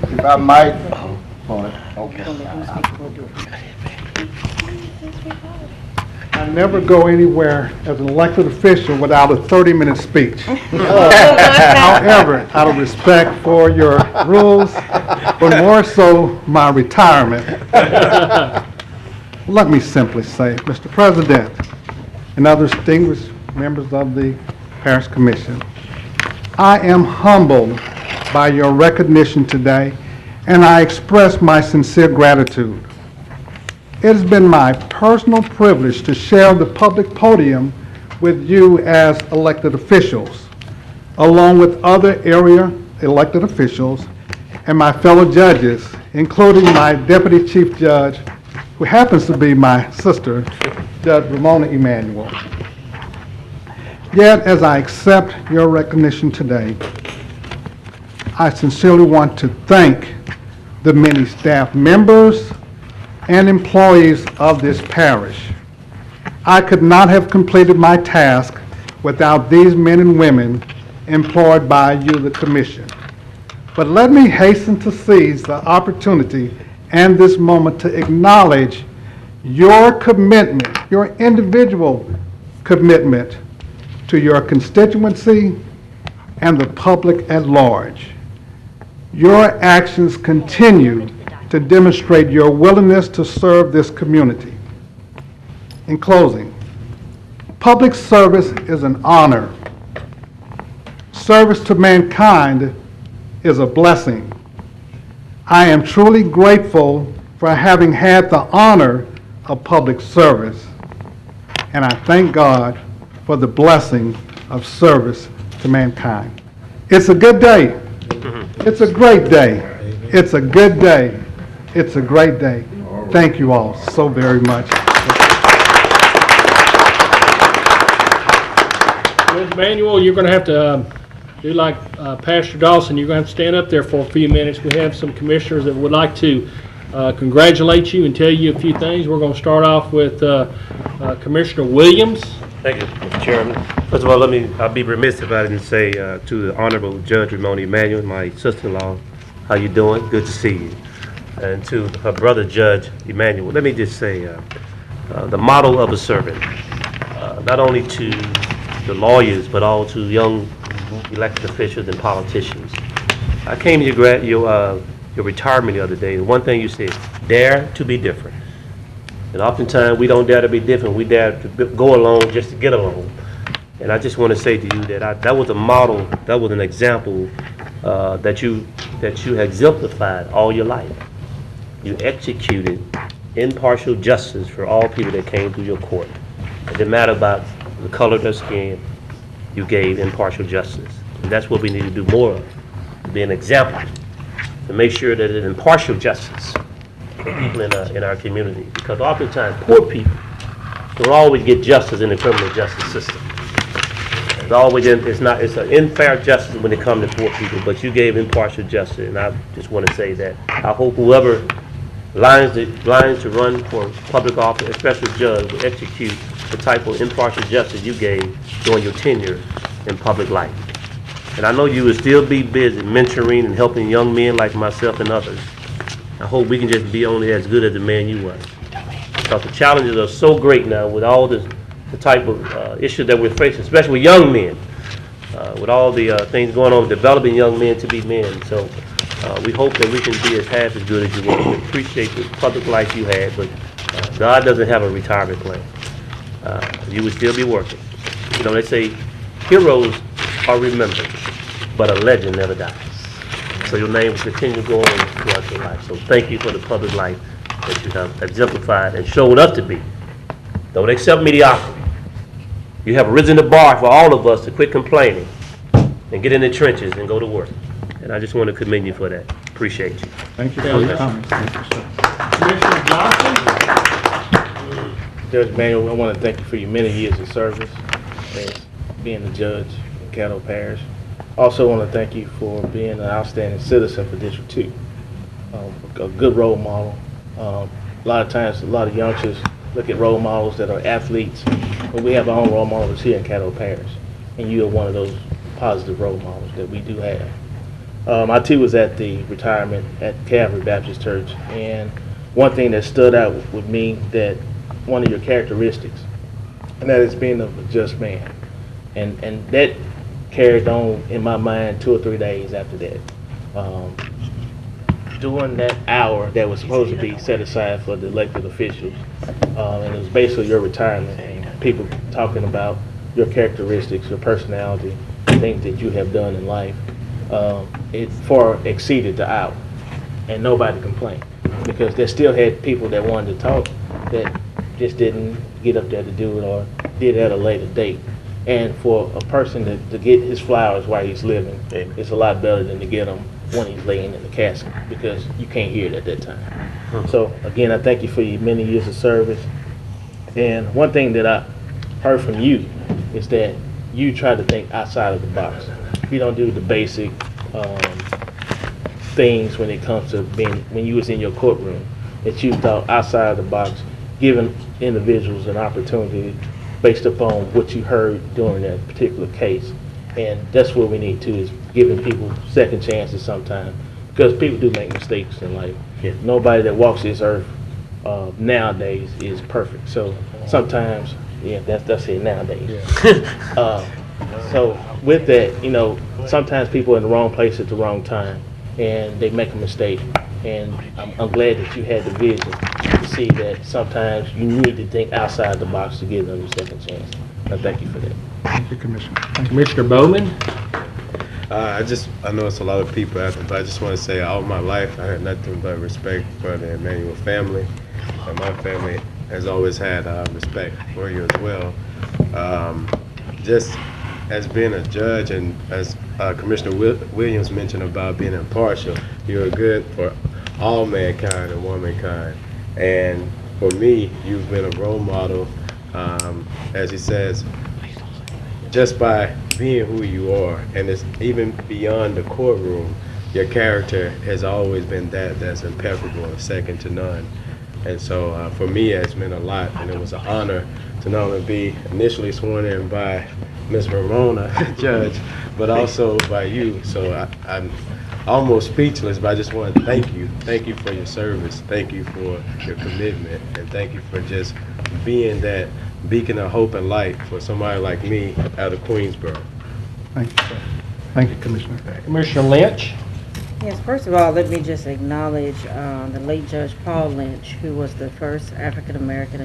If I might, I never go anywhere as an elected official without a 30-minute speech. However, out of respect for your rules, but more so my retirement, let me simply say, Mr. President and other distinguished members of the Parish Commission, I am humbled by your recognition today, and I express my sincere gratitude. It has been my personal privilege to share the public podium with you as elected officials, along with other area elected officials and my fellow judges, including my Deputy Chief Judge, who happens to be my sister, Judge Ramona Emanuel. Yet, as I accept your recognition today, I sincerely want to thank the many staff members and employees of this parish. I could not have completed my task without these men and women employed by you, the Commission. But let me hasten to seize the opportunity and this moment to acknowledge your commitment, your individual commitment to your constituency and the public at large. Your actions continue to demonstrate your willingness to serve this community. In closing, public service is an honor. Service to mankind is a blessing. I am truly grateful for having had the honor of public service, and I thank God for the blessing of service to mankind. It's a good day. It's a great day. It's a good day. It's a great day. Thank you all so very much. Judge Manuel, you're going to have to do like Pastor Dawson. You're going to have to stand up there for a few minutes. We have some commissioners that would like to congratulate you and tell you a few things. We're going to start off with Commissioner Williams. Thank you, Mr. Chairman. First of all, I'll be remiss if I didn't say to the Honorable Judge Ramon Emanuel, my sister-in-law, how you doing? Good to see you. And to her brother, Judge Emanuel, let me just say, the model of a servant, not only to the lawyers, but also to young elected officials and politicians. I came to your retirement the other day, and one thing you said, dare to be different. And oftentimes, we don't dare to be different. We dare to go along just to get along. And I just want to say to you that that was a model, that was an example that you exemplified all your life. You executed impartial justice for all people that came through your court. It didn't matter about the color of their skin. You gave impartial justice. And that's what we need to do more of, to be an example, to make sure that it's impartial justice for people in our community. Because oftentimes, poor people don't always get justice in the criminal justice system. It's an unfair justice when it comes to poor people, but you gave impartial justice, and I just want to say that I hope whoever lines to run for public office, especially judge, will execute the type of impartial justice you gave during your tenure in public life. And I know you will still be busy mentoring and helping young men like myself and others. I hope we can just be only as good as the man you were. Because the challenges are so great now with all the type of issues that we're facing, especially with young men, with all the things going on, developing young men to be men. So we hope that we can be half as good as you were. We appreciate the public life you had, but God doesn't have a retirement plan. You would still be working. You know, they say heroes are remembered, but a legend never dies. So your name will continue to go on throughout your life. So thank you for the public life that you have exemplified and showed us to be. Don't accept mediocrity. You have risen the bar for all of us to quit complaining and get in the trenches and go to work. And I just want to commend you for that. Appreciate you. Thank you for your comments. Thank you, sir. Commissioner Johnson. Judge Manuel, I want to thank you for your many years of service as being a judge in Caddo Parish. Also want to thank you for being an outstanding citizen for District 2. A good role model. A lot of times, a lot of youngsters look at role models that are athletes, but we have our own role models here in Caddo Parish, and you are one of those positive role models that we do have. I too was at the retirement at Calvary Baptist Church, and one thing that stood out with me, that one of your characteristics, and that is being a just man, and that carried on in my mind 2 or 3 days after that. During that hour that was supposed to be set aside for the elected officials, and it was basically your retirement, and people talking about your characteristics, your personality, things that you have done in life, it far exceeded the hour, and nobody complained, because they still had people that wanted to talk that just didn't get up there to do it, or did it at a later date. And for a person to get his flowers while he's living, it's a lot better than to get them when he's laying in the casket, because you can't hear it at that time. So again, I thank you for your many years of service. And one thing that I heard from you is that you try to think outside of the box. You don't do the basic things when it comes to when you was in your courtroom, that you thought outside of the box, giving individuals an opportunity based upon what you heard during that particular case. And that's what we need to, is giving people second chances sometimes, because people do make mistakes in life. Yeah. Nobody that walks this earth nowadays is perfect. So sometimes, yeah, that's it nowadays. Yeah. So with that, you know, sometimes people are in the wrong place at the wrong time, and they make a mistake. And I'm glad that you had the vision to see that sometimes you need to think outside the box to give them a second chance. I thank you for that. Thank you, Commissioner. Commissioner Bowman. I know it's a lot of people after, but I just want to say all my life I had nothing but respect for the Emanuel family, and my family has always had respect for you as well. Just as being a judge, and as Commissioner Williams mentioned about being impartial, you're good for all mankind and womankind. And for me, you've been a role model, as he says, just by being who you are, and it's even beyond the courtroom, your character has always been that's impeccable and second to none. And so for me, it's meant a lot, and it was an honor to not only be initially sworn in by Ms. Ramona, Judge, but also by you. So I'm almost speechless, but I just want to thank you. Thank you for your service. Thank you for your commitment, and thank you for just being that beacon of hope and light for somebody like me out of Queensboro. Thank you, sir. Thank you, Commissioner. Commissioner Lynch? Yes, first of all, let me just acknowledge the late Judge Paul Lynch, who was the first African-American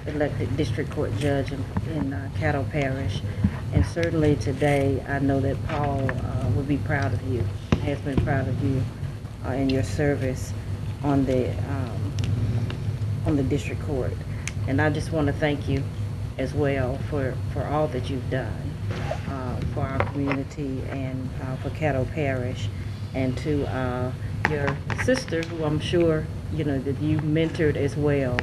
elected district court judge in Caddo Parish. And certainly today, I know that Paul would be proud of you, has been proud of you in your service on the district court. And I just want to thank you as well for all that you've done for our community and for Caddo Parish. And to your sister, who I'm sure, you know, that you mentored as well,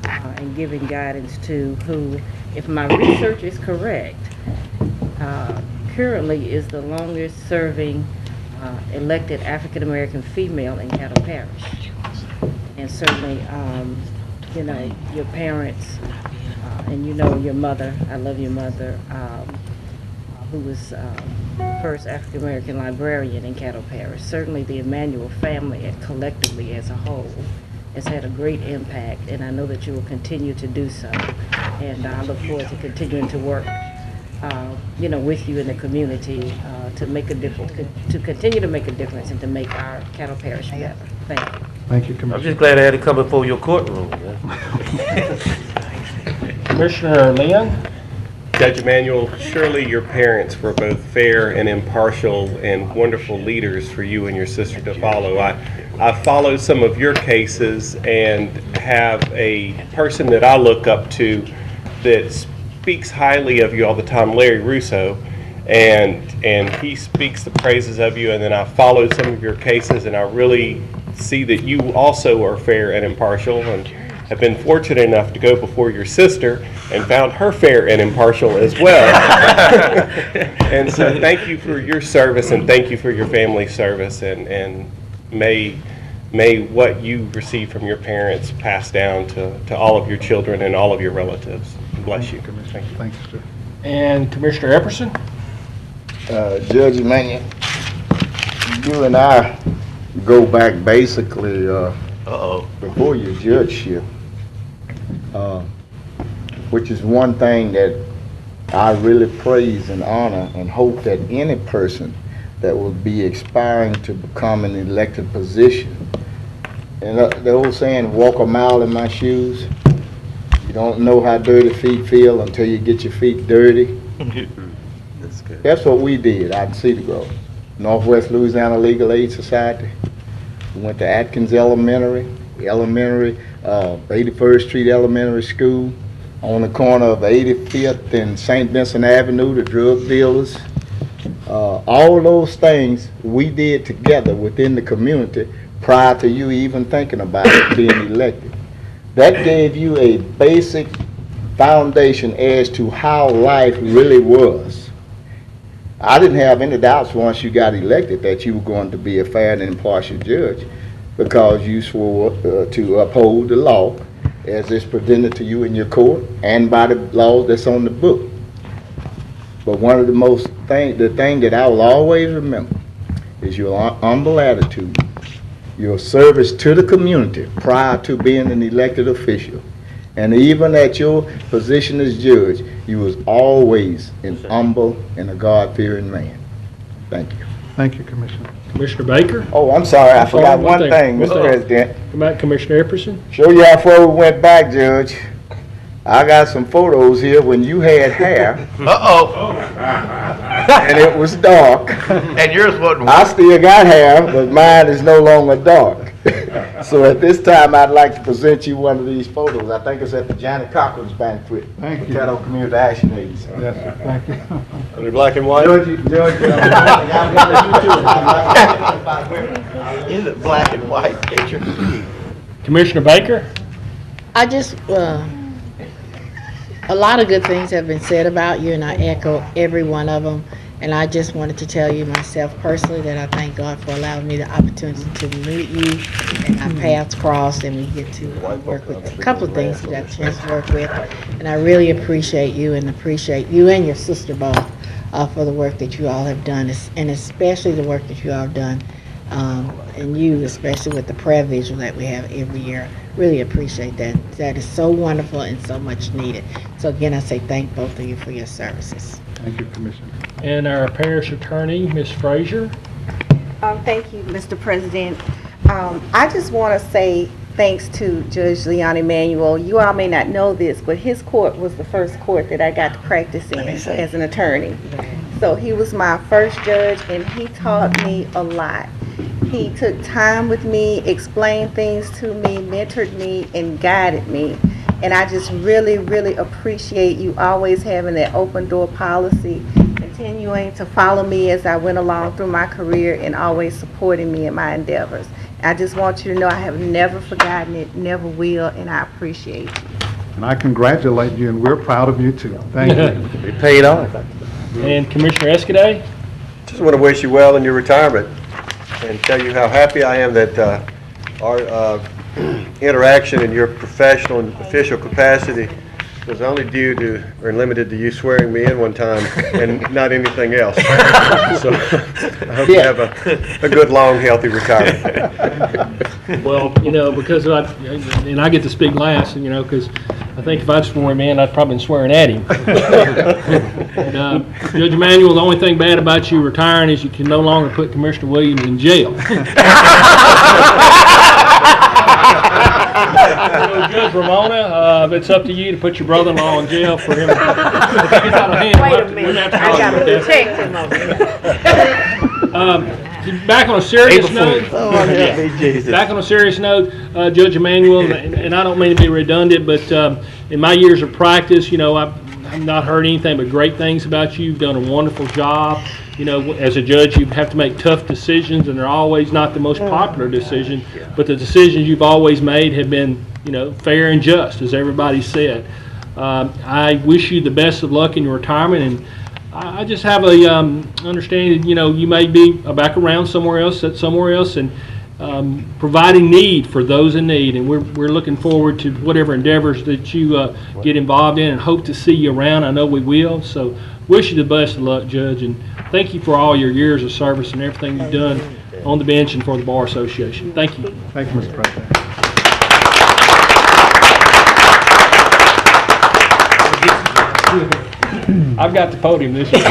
and giving guidance to, who, if my research is correct, currently is the longest serving elected African-American female in Caddo Parish. And certainly, you know, your parents, and you know your mother, I love your mother, who was first African-American librarian in Caddo Parish. Certainly the Emanuel family and collectively as a whole has had a great impact, and I know that you will continue to do so. And I look forward to continuing to work you know, with you in the community to make a difference, to continue to make a difference and to make our Caddo Parish better. Thank you. Thank you, Commissioner. I'm just glad I had to come before your courtroom. Commissioner Lynn? Judge Emanuel, surely your parents were both fair and impartial and wonderful leaders for you and your sister to follow. I followed some of your cases and have a person that I look up to that speaks highly of you all the time, Larry Russo, and he speaks the praises of you, and then I followed some of your cases and I really see that you also are fair and impartial, and have been fortunate enough to go before your sister and found her fair and impartial as well. And so thank you for your service, and thank you for your family service, and may what you receive from your parents pass down to all of your children and all of your relatives. Bless you. Thank you. Thank you, sir. And Commissioner Epperson? Judge Emanuel, you and I go back basically before your judgeship, which is one thing that I really praise and honor and hope that any person that will be aspiring to become an elected position. And the old saying, walk a mile in my shoes. You don't know how dirty feet feel until you get your feet dirty. That's good. That's what we did out in Cedar Grove. Northwest Louisiana Legal Aid Society. We went to Atkins Elementary, 81st Street Elementary School, on the corner of 85th and St. Vincent Avenue, the drug dealers. All those things we did together within the community prior to you even thinking about it being elected. That gave you a basic foundation as to how life really was. I didn't have any doubts once you got elected that you were going to be a fair and impartial judge, because you swore to uphold the law as it's presented to you in your court and by the law that's on the book. But one of the thing that I will always remember is your humble attitude, your service to the community prior to being an elected official. And even at your position as judge, you was always an humble and a God-fearing man. Thank you. Thank you, Commissioner. Commissioner Baker? Oh, I'm sorry, I forgot one thing, Mr. President. Come back, Commissioner Epperson. Show you how far we went back, Judge. I got some photos here when you had hair. And it was dark. And yours wasn't. I still got hair, but mine is no longer dark. So at this time, I'd like to present you one of these photos. I think it's at the Johnny Cochran's banquet. Thank you. Caddo Community Action Agency. Yes, sir. Thank you. Are they black and white? Is it black and white picture? Commissioner Baker? I just, a lot of good things have been said about you, and I echo every one of them. And I just wanted to tell you myself personally that I thank God for allowing me the opportunity to meet you, and our paths crossed, and we get to work with a couple of things we got a chance to work with. And I really appreciate you and your sister both for the work that you all have done, and especially the work that you all have done, and you especially with the prayer vigil that we have every year. Really appreciate that. That is so wonderful and so much needed. So again, I say thank both of you for your services. Thank you, Commissioner. And our parish attorney, Ms. Frazier. Thank you, Mr. President. I just want to say thanks to Judge Leon Emanuel. You all may not know this, but his court was the first court that I got to practice in as an attorney. So he was my first judge, and he taught me a lot. He took time with me, explained things to me, mentored me, and guided me. And I just really, really appreciate you always having that open door policy, continuing to follow me as I went along through my career, and always supporting me in my endeavors. I just want you to know I have never forgotten it, never will, and I appreciate you. And I congratulate you, and we're proud of you too. Thank you. We paid off. And Commissioner Escaday. Just want to wish you well in your retirement and tell you how happy I am that our interaction in your professional and official capacity was only due to, or limited to, you swearing me in one time and not anything else. So I hope you have a good, long, healthy retirement. Well, you know, because I get to speak last, you know, because I think if I'd swore him in, I'd probably been swearing at him. And, Judge Emanuel, the only thing bad about you retiring is you can no longer put Commissioner Williams in jail. So, Judge Ramona, it's up to you to put your brother-in-law in jail for him. If he gets out of hand, Wait a minute, I got to protect him over here. Back on a serious note, Judge Emanuel, and I don't mean to be redundant, but in my years of practice, you know, I've not heard anything but great things about you. You've done a wonderful job. You know, as a judge, you have to make tough decisions, and they're always not the most popular decision, but the decisions you've always made have been, you know, fair and just, as everybody said. I wish you the best of luck in your retirement, and I just have a understanding that, you know, you may be back around somewhere else, and providing need for those in need, and we're looking forward to whatever endeavors that you get involved in, and hope to see you around. I know we will. So wish you the best of luck, Judge, and thank you for all your years of service and everything you've done on the bench and for the Bar Association. Thank you. Thank you, Mr. President. I've got the podium this year.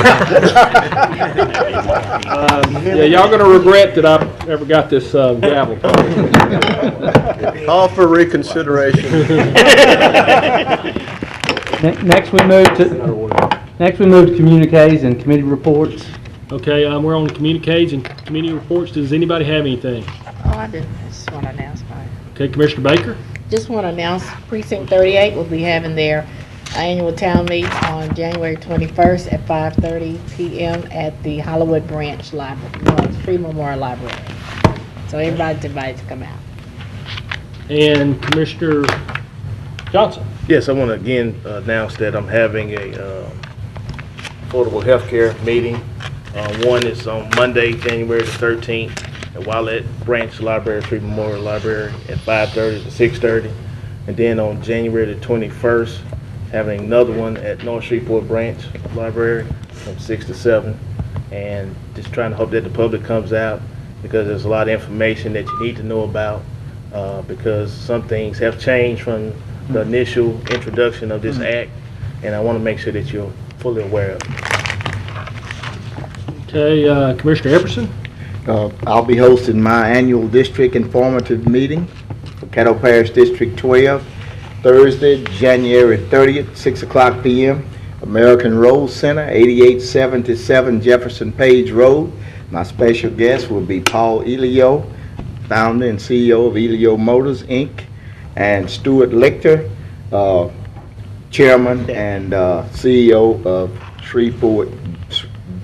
Yeah, y'all gonna regret that I ever got this gavel. Call for reconsideration. Next we move to communiques and committee reports. Okay, we're on the communiques and committee reports. Does anybody have anything? Oh, I did. I just want to announce mine. Okay, Commissioner Baker. Just want to announce Precinct 38 will be having their annual town meeting on January 21st at 5:30 p.m. at the Hollywood Branch Library, Free Memorial Library. So everybody's invited to come out. And Commissioner Johnson. Yes, I want to again announce that I'm having a affordable healthcare meeting. One is on Monday, January the 13th at Wildett Branch Library, Free Memorial Library at 5:30 to 6:30. And then on January the 21st, having another one at North Shreveport Branch Library from 6 to 7. And just trying to hope that the public comes out, because there's a lot of information that you need to know about, because some things have changed from the initial introduction of this act, and I want to make sure that you're fully aware of it. Okay, Commissioner Epperson. I'll be hosting my annual district informative meeting for Caddo Parish District 12, Thursday, January 30th, 6 o'clock p.m. American Road Center, 8877 Jefferson Page Road. My special guest will be Paul Elio, founder and CEO of Elio Motors, Inc., and Stuart Lichter, chairman and CEO of Shreveport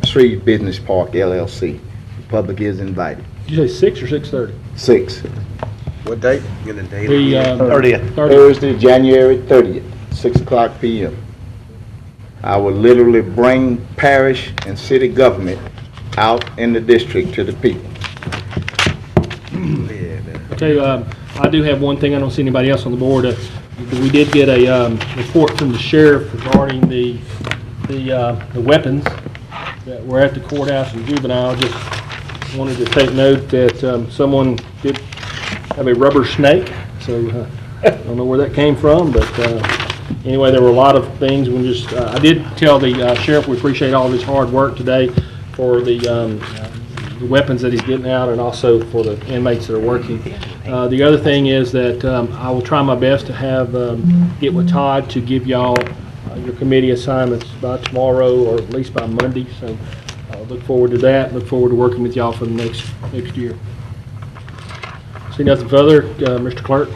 Street Business Park, LLC. The public is invited. Did you say 6 or 6:30? 6. What date? Get the date. The 30th. Thursday, January 30th, 6 o'clock p.m. I will literally bring parish and city government out in the district to the people. Okay, I do have one thing. I don't see anybody else on the board. We did get a report from the sheriff regarding the weapons that were at the courthouse and juvenile. Just wanted to take note that someone did have a rubber snake, so I don't know where that came from, but anyway, there were a lot of things. I did tell the sheriff we appreciate all of his hard work today for the weapons that he's getting out, and also for the inmates that are working. The other thing is that I will try my best to have get with Todd to give y'all your committee assignments by tomorrow, or at least by Monday. So look forward to that. Look forward to working with y'all for the next year. See nothing further, Mr. Clerk.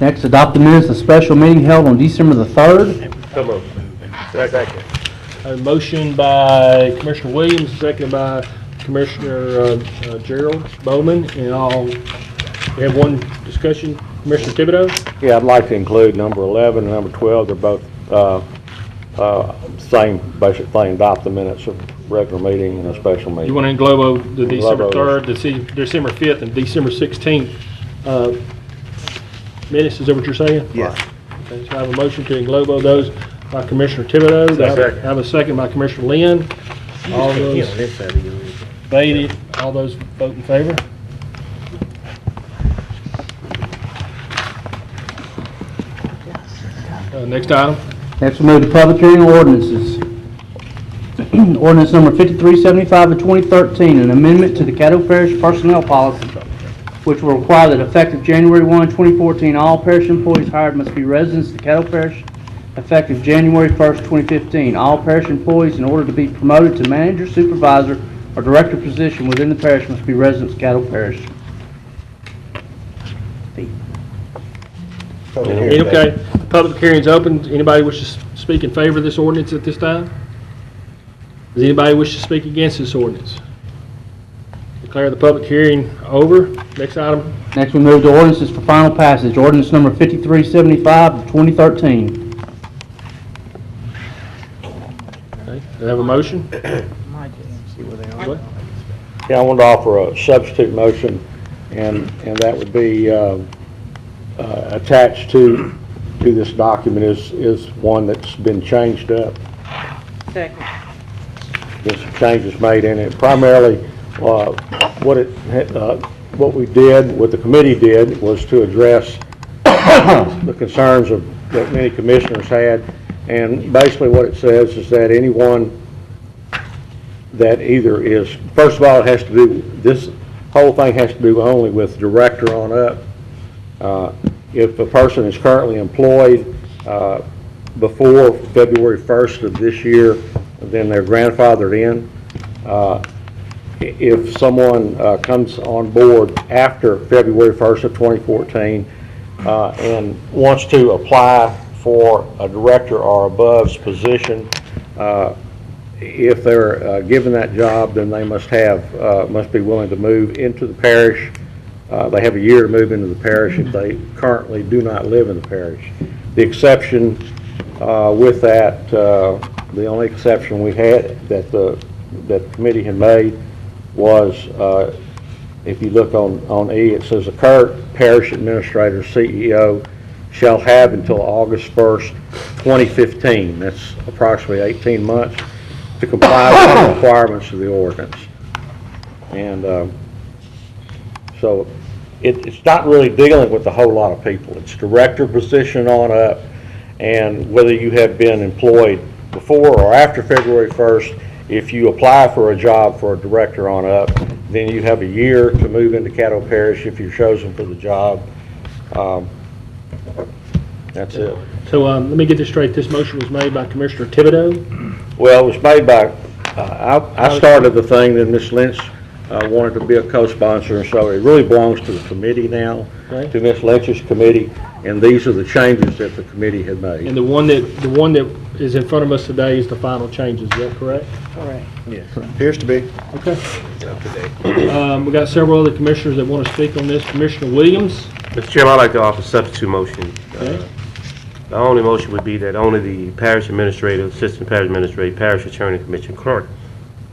Next, adopt the minutes of special meeting held on December the 3rd. Come on. Second. A motion by Commissioner Williams, seconded by Commissioner Gerald Bowman, and we have one discussion. Commissioner Thibodeau? Yeah, I'd like to include number 11 and number 12. They're both same basic thing, adopt the minutes of regular meeting and a special meeting. You want to englobo the December 3rd, the December 5th, and December 16th minutes? Is that what you're saying? Yes. Okay, so I have a motion to englobo those by Commissioner Thibodeau. I have a second by Commissioner Lynn. All those all those vote in favor? Next item. Next, we'll move to public hearing ordinances. Ordinance number 5375 of 2013, an amendment to the Caddo Parish personnel policy, which will require that effective January 1, 2014, all parish employees hired must be residents of the Caddo Parish. Effective January 1st, 2015, all parish employees, in order to be promoted to manager, supervisor, or director position within the parish, must be residents of Caddo Parish. Okay, public hearing's open. Anybody wish to speak in favor of this ordinance at this time? Does anybody wish to speak against this ordinance? Declare the public hearing over. Next item. Next, we move to ordinances for final passage. Ordinance number 5375 of 2013. Okay, do I have a motion? What? Yeah, I wanted to offer a substitute motion, and that would be attached to this document is one that's been changed up. Second. There's some changes made in it. Primarily, what we did, what the committee did, was to address the concerns that many commissioners had. And basically what it says is that anyone that either is, first of all, it has to do, this whole thing has to do only with director on up. If a person is currently employed before February 1st of this year, then they're grandfathered in. If someone comes on board after February 1st of 2014 and wants to apply for a director or above's position, if they're given that job, then they must be willing to move into the parish. They have a year to move into the parish if they currently do not live in the parish. The exception with that, the only exception we had that the committee had made was, if you look on E, it says the current parish administrator, CEO, shall have until August 1st, 2015. That's approximately 18 months to comply with the requirements of the ordinance. And so it's not really dealing with a whole lot of people. It's director position on up, and whether you have been employed before or after February 1st, if you apply for a job for a director on up, then you have a year to move into Caddo Parish if you're chosen for the job. That's it. So let me get this straight. This motion was made by Commissioner Thibodeau? Well, it was made by, I started the thing, then Ms. Lynch wanted to be a co-sponsor, and so it really belongs to the committee now, to Ms. Lynch's committee, and these are the changes that the committee had made. And the one that is in front of us today is the final changes, is that correct? Correct. Yes. Appears to be. Okay. We got several other commissioners that want to speak on this. Commissioner Williams? Mr. Chairman, I'd like to offer a substitute motion. Okay. The only motion would be that only the parish administrator, assistant parish administrator, parish attorney, commission clerk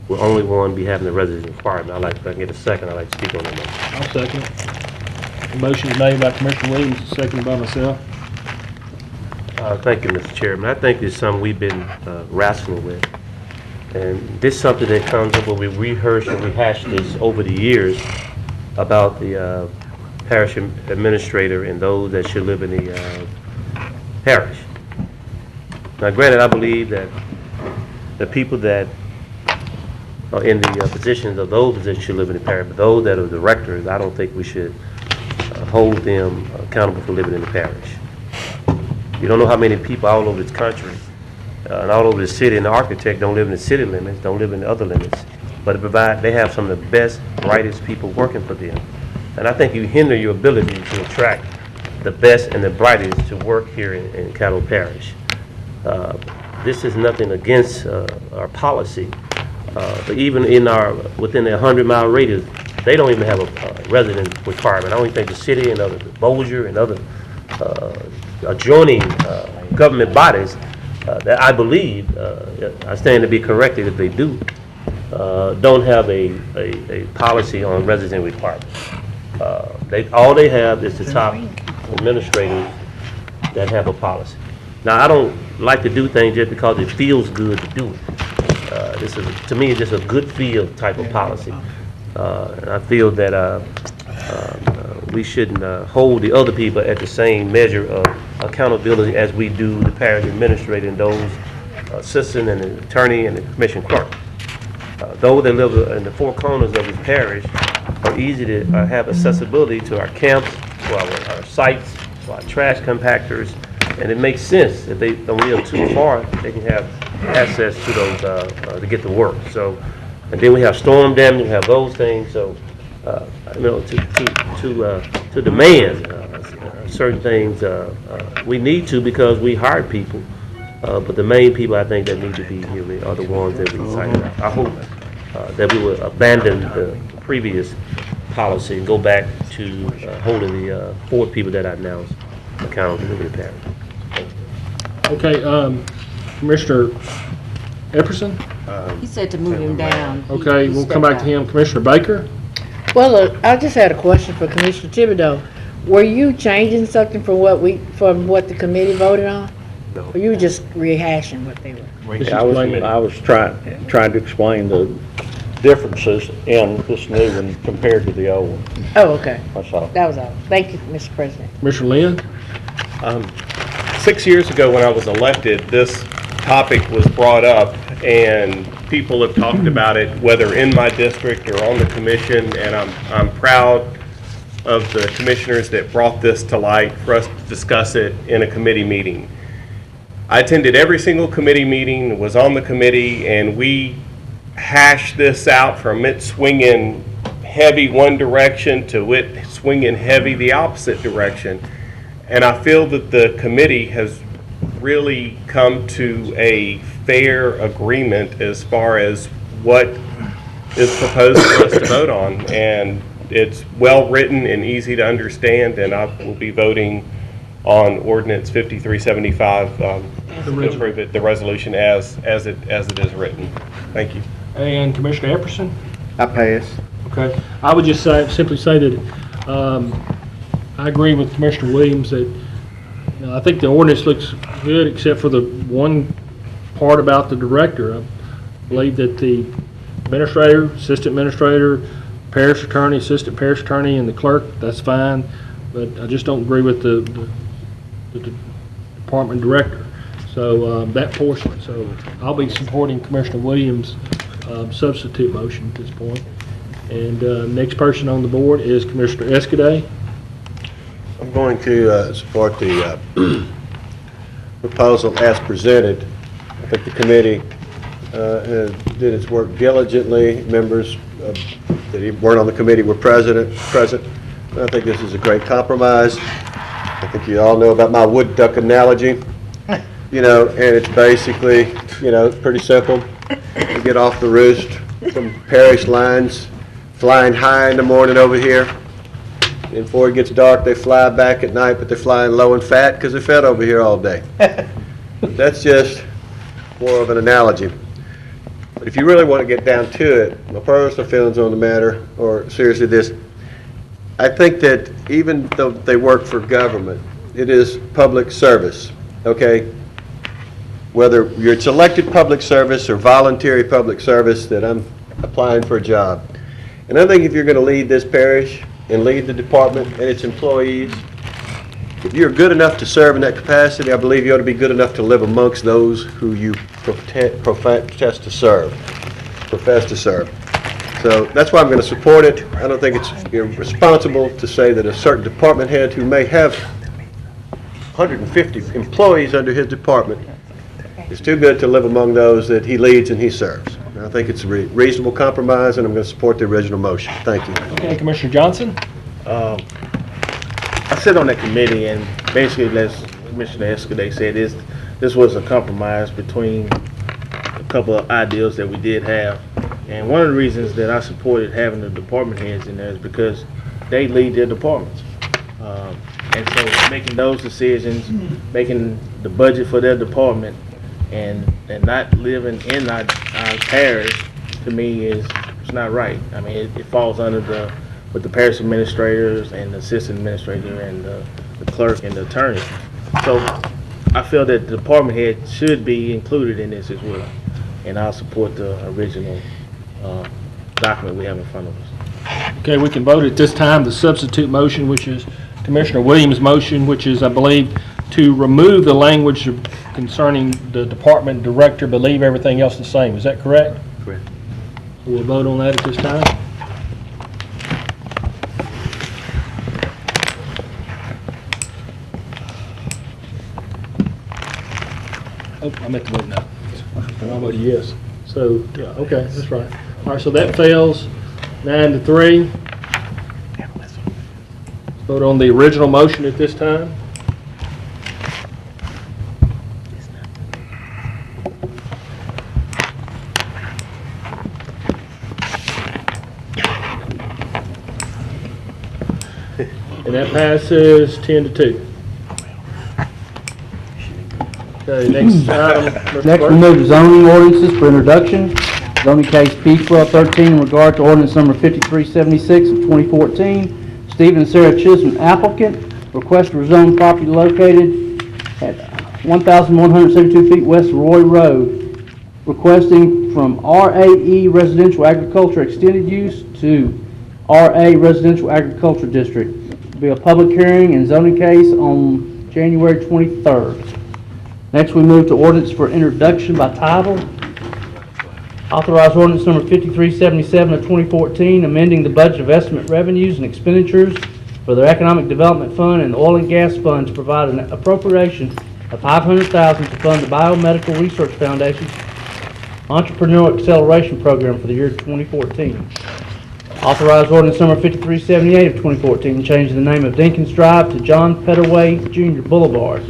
will only one be having the residence requirement. I'd like, if I can get a second, I'd like to speak on that motion. I'll second it. The motion is made by Commissioner Williams, seconded by myself. Thank you, Mr. Chairman. I think it's something we've been wrestling with. And this is something that comes up when we rehearse and rehash this over the years about the parish administrator and those that should live in the parish. Now, granted, I believe that the people that are in the positions of those that should live in the parish, but those that are directors, I don't think we should hold them accountable for living in the parish. You don't know how many people all over this country and all over the city, and the architect don't live in the city limits, don't live in the other limits, but they have some of the best, brightest people working for them. And I think you hinder your ability to attract the best and the brightest to work here in Caddo Parish. This is nothing against our policy, but even within the 100-mile radius, they don't even have a residence requirement. I don't even think the city and other Bossier and other adjoining government bodies that I believe, I stand to be corrected if they do, don't have a policy on resident requirements. All they have is the top administrators that have a policy. Now, I don't like to do things just because it feels good to do it. This is, to me, just a good feel type of policy. And I feel that we shouldn't hold the other people at the same measure of accountability as we do the parish administrator and those assistant and the attorney and the commission clerk. Those that live in the four corners of the parish are easy to have accessibility to our camps, to our sites, to our trash compactors, and it makes sense if they don't live too far, they can have access to those to get to work. So, and then we have storm damage, we have those things. So, you know, to demand certain things, we need to because we hire people. But the main people I think that need to be here are the ones that we cited out. I hope that we will abandon the previous policy and go back to holding the 4 people that I announced accountable to the parish. Okay, Commissioner Epperson? He said to move him down. Okay, we'll come back to him. Commissioner Baker? Well, look, I just had a question for Commissioner Thibodeau. Were you changing something from what the committee voted on? No. Or you were just rehashing what they were? Yeah, I was trying to explain the differences in this new one compared to the old one. Oh, okay. That's all. That was all. Thank you, Mr. President. Commissioner Lynn? 6 years ago when I was elected, this topic was brought up and people have talked about it, whether in my district or on the commission, and I'm proud of the commissioners that brought this to light for us to discuss it in a committee meeting. I attended every single committee meeting, was on the committee, and we hashed this out from it swinging heavy one direction to it swinging heavy the opposite direction. And I feel that the committee has really come to a fair agreement as far as what is proposed for us to vote on. And it's well written and easy to understand, and I will be voting on ordinance 5375 to approve it, the resolution as it is written. Thank you. And Commissioner Epperson? I pass. Okay. I would just simply say that I agree with Commissioner Williams that I think the ordinance looks good except for the one part about the director. I believe that the administrator, assistant administrator, parish attorney, assistant parish attorney, and the clerk, that's fine. But I just don't agree with the department director. So that portion. So I'll be supporting Commissioner Williams' substitute motion at this point. And next person on the board is Commissioner Escaday. I'm going to support the proposal as presented. I think the committee did its work diligently. Members that weren't on the committee were present. I think this is a great compromise. I think you all know about my wood duck analogy, you know, and it's basically, you know, pretty simple. You get off the roost from parish lines, flying high in the morning over here. and before it gets dark, they fly back at night, but they're flying low and fat because they're fed over here all day. That's just more of an analogy. But if you really want to get down to it, my personal feelings on the matter, or seriously this, I think that even though they work for government, it is public service, okay? Whether it's elected public service or voluntary public service, that I'm applying for a job. And I think if you're going to lead this parish and lead the department and its employees, if you're good enough to serve in that capacity, I believe you ought to be good enough to live amongst those who you profess to serve. So that's why I'm going to support it. I don't think it's irresponsible to say that a certain department head who may have 150 employees under his department is too good to live among those that he leads and he serves. And I think it's a reasonable compromise, and I'm going to support the original motion. Thank you. Okay, Commissioner Johnson? I sit on that committee, and basically, as Commissioner Escudé said, this was a compromise between a couple of ideals that we did have. And one of the reasons that I supported having the department heads in there is because they lead their departments. And so making those decisions, making the budget for their department, and not living in our parish, to me, it's not right. I mean, it falls under with the parish administrators and the assistant administrator and the clerk and the attorney. So I feel that the department head should be included in this as well. And I'll support the original document we have in front of us. Okay, we can vote at this time the substitute motion, which is Commissioner Williams' motion, which is, I believe, to remove the language concerning the department director, but leave everything else the same. Is that correct? Correct. We'll vote on that at this time. Oh, I meant to vote no. I voted yes. So, yeah, okay, that's right. All right, so that fails 9-3. Vote on the original motion at this time. And that passes 10-2. Okay, next item. Mr. Next, we Clerk. move to zoning ordinances for introduction. Zoning case P-1213 in regard to ordinance number 5376 of 2014. Stephen and Sarah Chisholm applicant, request to rezone property located at 1,172 feet west of Roy Road, requesting from RAE Residential Agriculture Extended Use to RA Residential Agriculture District. Be a public hearing and zoning case on January 23rd. Next, we move to ordinance for introduction by title. Authorized ordinance number 5377 of 2014, amending the budget of estimate revenues and expenditures for the Economic Development Fund and the Oil and Gas Fund to provide an appropriation of $500,000 to fund the Biomedical Research Foundation's Entrepreneurial Acceleration Program for the year 2014. Authorized ordinance number 5378 of 2014, changing the name of Dinkins Drive to John Pettaway Jr. Boulevard.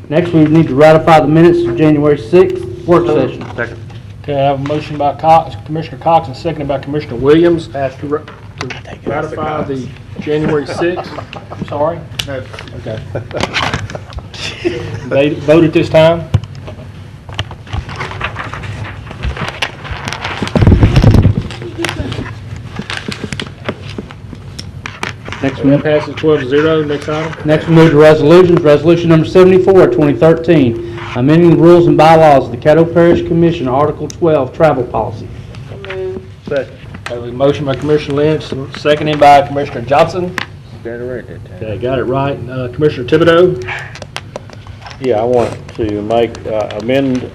Next, we need to ratify the minutes of January 6th work session. Second. Okay, I have a motion by Commissioner Cox and seconded by Commissioner Williams to ratify the January 6th. I'm sorry? Okay. They vote at this time? Next, That passes 12-0. Next item. Next, we move to resolutions. Resolution number 74 of 2013, amending the rules and bylaws of the Caddo Parish Commission, Article 12, travel policy. Second. I have a motion by Commissioner Lynch, seconded by Commissioner Johnson. Got it right that time. Okay, got it right. Commissioner Thibodeau? Yeah, I want to make, amend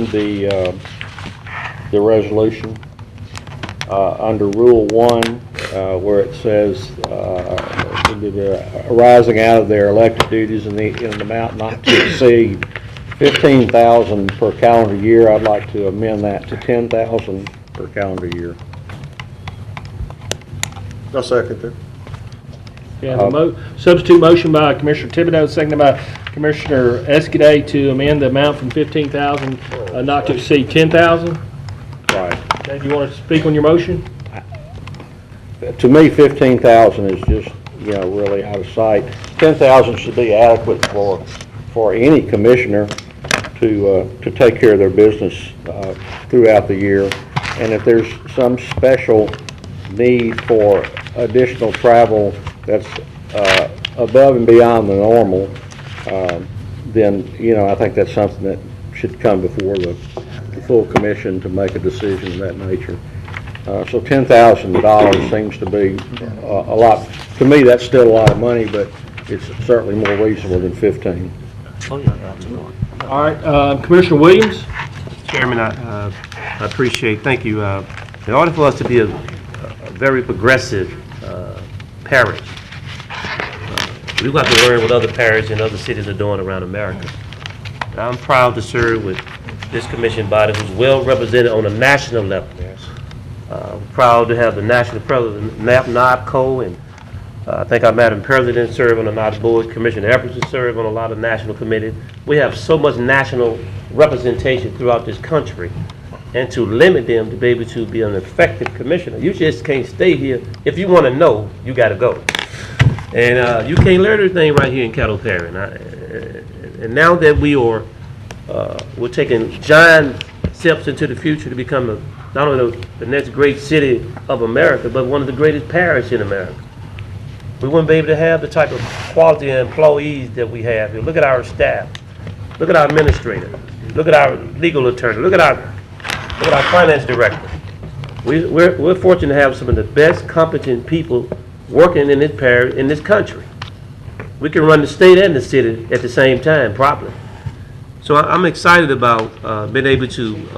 the resolution, under Rule 1, where it says, arising out of their elected duties in an amount not to exceed $15,000 per calendar year. I'd like to amend that to $10,000 per calendar year. I'll second that. Yeah, substitute motion by Commissioner Thibodeau, seconded by Commissioner Escudé to amend the amount from $15,000 not to exceed $10,000. Right. Okay, do you want to speak on your motion? To me, $15,000 is just really out of sight. 10,000 should be adequate for any commissioner to take care of their business throughout the year. And if there's some special need for additional travel that's above and beyond the normal, then, I think that's something that should come before the full commission to make a decision of that nature. So $10,000 seems to be a lot. To me, that's still a lot of money, but it's certainly more reasonable than 15. Oh, yeah, absolutely. All right, Commissioner Williams? Chairman, I appreciate, thank you. In order for us to be a very progressive parish, we've got to learn what other parishes and other cities are doing around America. And I'm proud to serve with this commission body who's well represented on a national level. Proud to have the national president, NAPCO, and I think our Madam President serve on a lot of board. Commissioner Epperson serve on a lot of national committees. We have so much national representation throughout this country, and to limit them to be able to be an effective commissioner, you just can't stay here. If you want to know, you got to go. And you can't learn everything right here in Caddo Parish. And now that we're taking giant steps into the future to become not only the next great city of America, but one of the greatest parishes in America. We wouldn't be able to have the type of quality employees that we have here. Look at our staff. Look at our administrator. Look at our legal attorney. Look at our finance director. We're fortunate to have some of the best competent people working in this parish, in this country. We can run the state and the city at the same time properly. So I'm excited about being able to,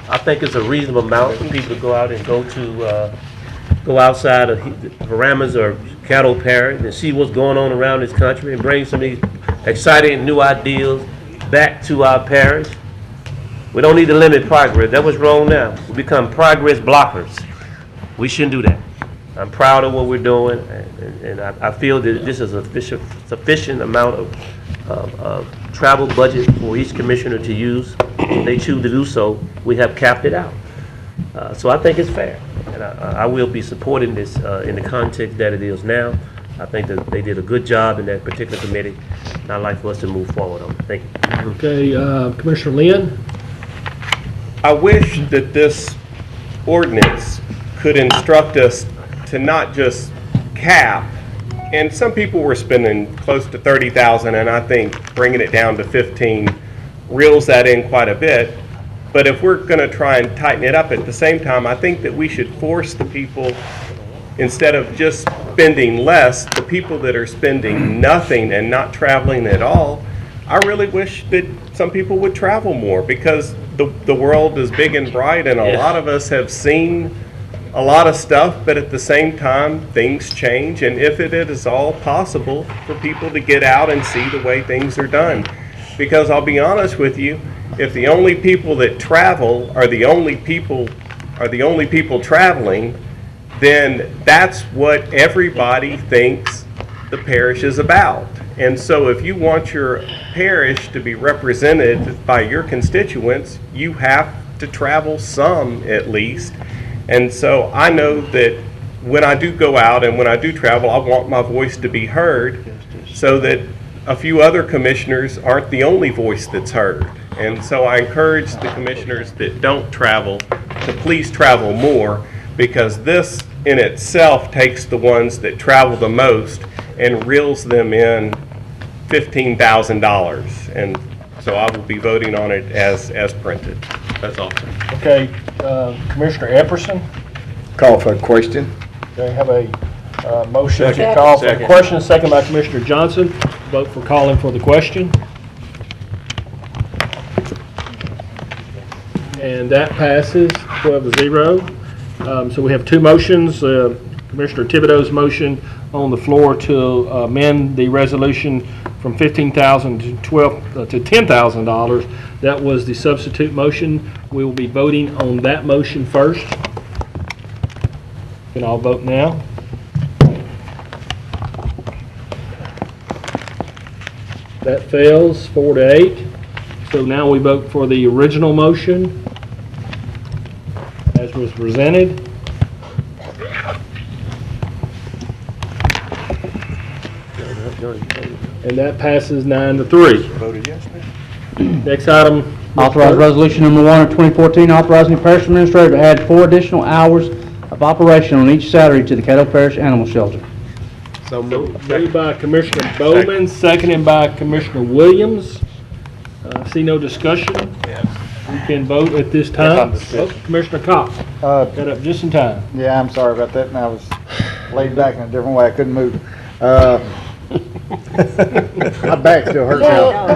I think it's a reasonable amount for people to go out and go outside of the parameters of Caddo Parish and see what's going on around this country and bring some of these exciting new ideas back to our parish. We don't need to limit progress. That was wrong now. We become progress blockers. We shouldn't do that. I'm proud of what we're doing, and I feel that this is a sufficient amount of travel budget for each commissioner to use. If they choose to do so, we have capped it out. So I think it's fair, and I will be supporting this in the context that it is now. I think that they did a good job in that particular committee, and I'd like for us to move forward on it. Thank you. Okay, Commissioner Lynn? I wish that this ordinance could instruct us to not just cap, and some people were spending close to $30,000, and I think bringing it down to 15 reels that in quite a bit. But if we're going to try and tighten it up at the same time, I think that we should force the people, instead of just spending less, the people that are spending nothing and not traveling at all, I really wish that some people would travel more, because the world is big and bright, and a lot of us have seen a lot of stuff, but at the same time, things change, and if it is all possible for people to get out and see the way things are done. Because I'll be honest with you, if the only people that travel are the only people traveling, then that's what everybody thinks the parish is about. And so if you want your parish to be represented by your constituents, you have to travel some at least. And so I know that when I do go out and when I do travel, I want my voice to be heard so that a few other commissioners aren't the only voice that's heard. And so I encourage the commissioners that don't travel to please travel more, because this in itself takes the ones that travel the most and reels them in $15,000. And so I will be voting on it as printed. That's all. Okay, Commissioner Epperson? Call for a question. Okay, have a motion to Second. call for the Second. question, second by Commissioner Johnson. Vote for calling for the question. And that passes 12-0. So we have two motions. Commissioner Thibodeau's motion on the floor to amend the resolution from $15,000 to $10,000. That was the substitute motion. We will be voting on that motion first. You can all vote now. That fails 4-8. So now we vote for the original motion as was presented. And that passes 9-3. Voted yes, Next item. Mr. Authorize Clerk. resolution number 1 of 2014, authorizing the parish administrator to add 4 additional hours of operation on each Saturday to the Caddo Parish Animal Shelter. So moved. Moved by Commissioner Bowman, seconded by Commissioner Williams. See no discussion. We can vote at this time. Oh, Commissioner Cox, got up just in time. Yeah, I'm sorry about that, and I was laid back in a different way, I couldn't move. My back still hurts now.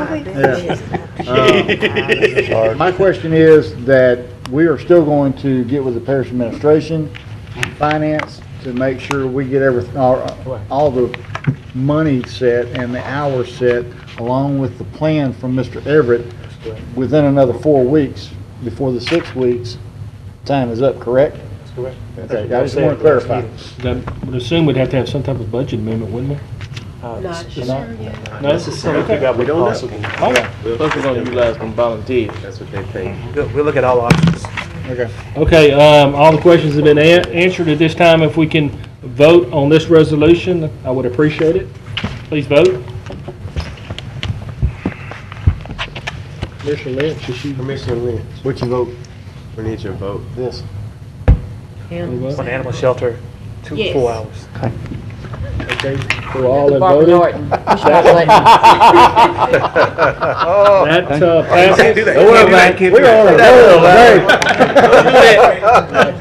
My question is that we are still going to get with the parish administration, finance, to make sure we get everything, all the money set and the hours set, along with the plan from Mr. Everett, within another 4 weeks, before the 6 weeks time is up, correct? That's correct. Okay, I just want to clarify. I would assume we'd have to have some type of budget amendment, wouldn't we? Not sure yet. No, This is something we figure out We what don't possible. know. Plus, we're gonna utilize some volunteers. That's what they pay. We'll look at all options. Okay. Okay, all the questions have been answered at this time. If we can vote on this resolution, I would appreciate it. Please vote. Commissioner Lynch, is you? Commissioner Lynch, What you vote? we need your vote. This. Vote? On animal shelter, 2 Yes. full hours. Okay, we're all in Barbara voting. Norton. Push that button. That passes. do that. Don't worry about it. We're on a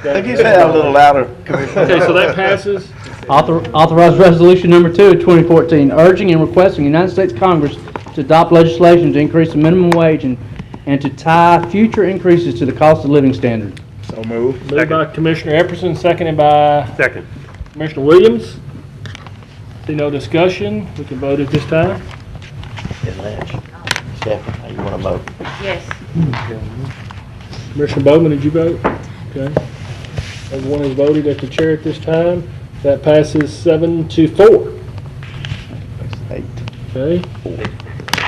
roll, If you say that a little louder, Commissioner. Okay, so that passes. Authorize resolution number 2 of 2014, urging and requesting the United States Congress to adopt legislation to increase the minimum wage and to tie future increases to the cost of living standard. So move. Moved by Commissioner Epperson, seconded by Second. Commissioner Williams. See no discussion, we can vote at this time. And Lynch. Stephanie, how you want to vote? Yes. Commissioner Bowman, did you vote? Okay. Everyone has voted at the chair at this time. That passes 7-4. 8. Okay.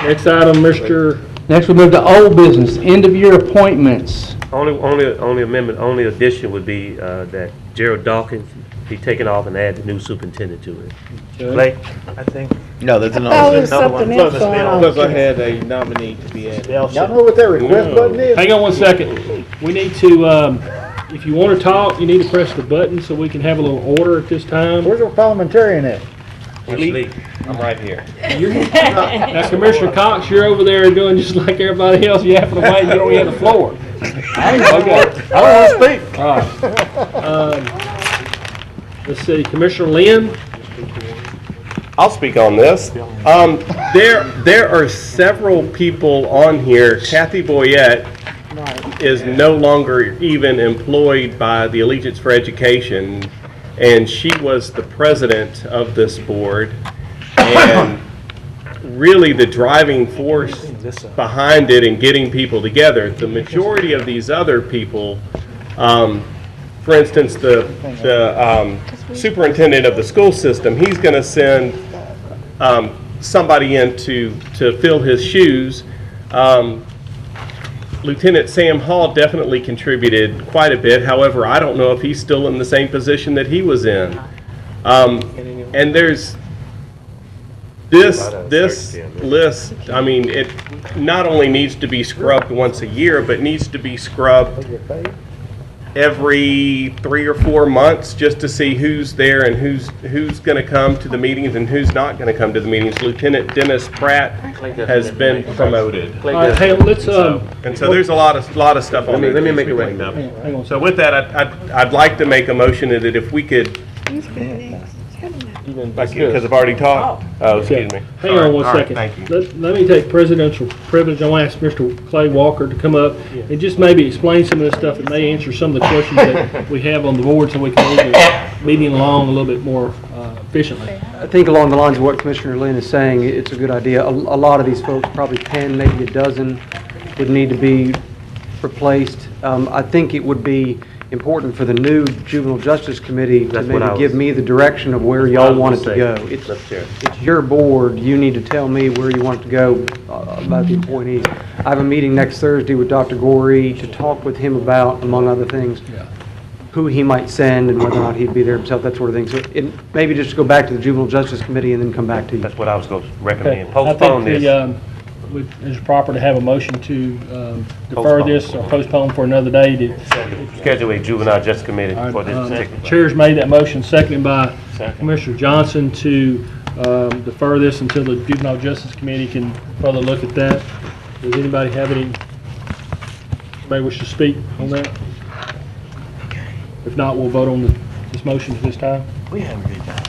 Next item, Mr. Next, we move to old business, end of year appointments. Only amendment, only addition would be that Gerald Dawkins be taken off and add the new superintendent to it. Clay? I think. No, there's another. Oh, there's another one. something else going on. Plus, I had a nominee to be added. Y'all know what that request button is? Hang on one second. We need to, if you want to talk, you need to press the button so we can have a little order at this time. Where's our parliamentarian at? I'm right here. Now, Commissioner Cox, you're over there doing just like everybody else, yapping away, you don't have the floor. I don't want to speak. All right. Let's see, Commissioner Lynn? I'll speak on this. There are several people on here. Kathy Boyette is no longer even employed by the Allegiance for Education, and she was the president of this board, and really the driving force behind it and getting people together. The majority of these other people, for instance, the superintendent of the school system, he's going to send somebody in to fill his shoes. Lieutenant Sam Hall definitely contributed quite a bit. However, I don't know if he's still in the same position that he was in. And there's this list, I mean, it not only needs to be scrubbed once a year, but needs to be scrubbed every 3 or 4 months just to see who's there and who's going to come to the meetings and who's not going to come to the meetings. Lieutenant Dennis Pratt has been promoted. All right, hey, let's, And so there's a lot of stuff on there. Let me make that a needs to be cleaned up. hang on. So with that, I'd like to make a motion that if we could, because I've already talked. Oh, excuse me. Hang on one All right, second. thank you. Let me take presidential privilege. I'll ask Mr. Clay Walker to come up and just maybe explain some of this stuff and may answer some of the questions that we have on the board so we can move the meeting along a little bit more efficiently. I think along the lines of what Commissioner Lynn is saying, it's a good idea. A lot of these folks, probably 10, maybe a dozen, would need to be replaced. I think it would be important for the new Juvenile Justice Committee to maybe give me the direction of where y'all want it to go. It's your board. You need to tell me where you want it to go about the appointees. I have a meeting next Thursday with Dr. Gorey to talk with him about, among other things, who he might send and whether or not he'd be there himself, that sort of thing. So maybe just go back to the Juvenile Justice Committee and then come back to you. That's what I was going to recommend. I Postpone think this. it's proper to have a motion to defer this or postpone for another day. Schedule a juvenile justice committee for this particular. Chair's made that motion, seconded by Commissioner Johnson to defer this until the Juvenile Justice Committee can further look at that. Does anybody have anybody wish to speak on that? If not, we'll vote on this motion at this time. We have a good time.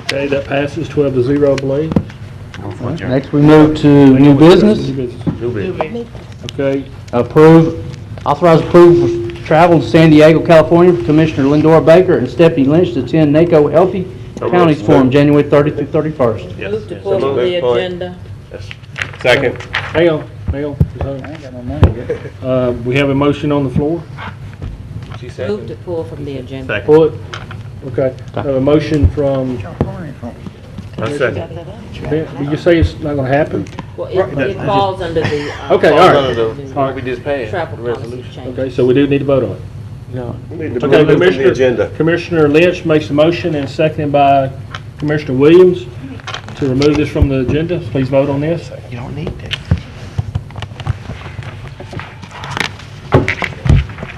Okay, that passes 12-0, I believe. Next, we move to new business. New business. Okay, Authorize approval for travel to San Diego, California for Commissioner Lindora Baker and Stephanie Lynch to attend NACO Healthy Counties Forum, January 30 through 31st. Yes. Move to pull from the agenda. Yes. Second. hang on. I ain't got no money yet. We have a motion on the floor. Move to pull from the agenda. Pull it. Okay. I have a motion from, I second. did you say it's not going to happen? Well, it falls under the. Okay, all right. All right, we just passed Travel the policy resolution. change. Okay, so we do need to vote on it. No. Okay, Commissioner Lynch makes the motion and seconded by Commissioner Williams to remove this from the agenda. Please vote on this. You don't need that.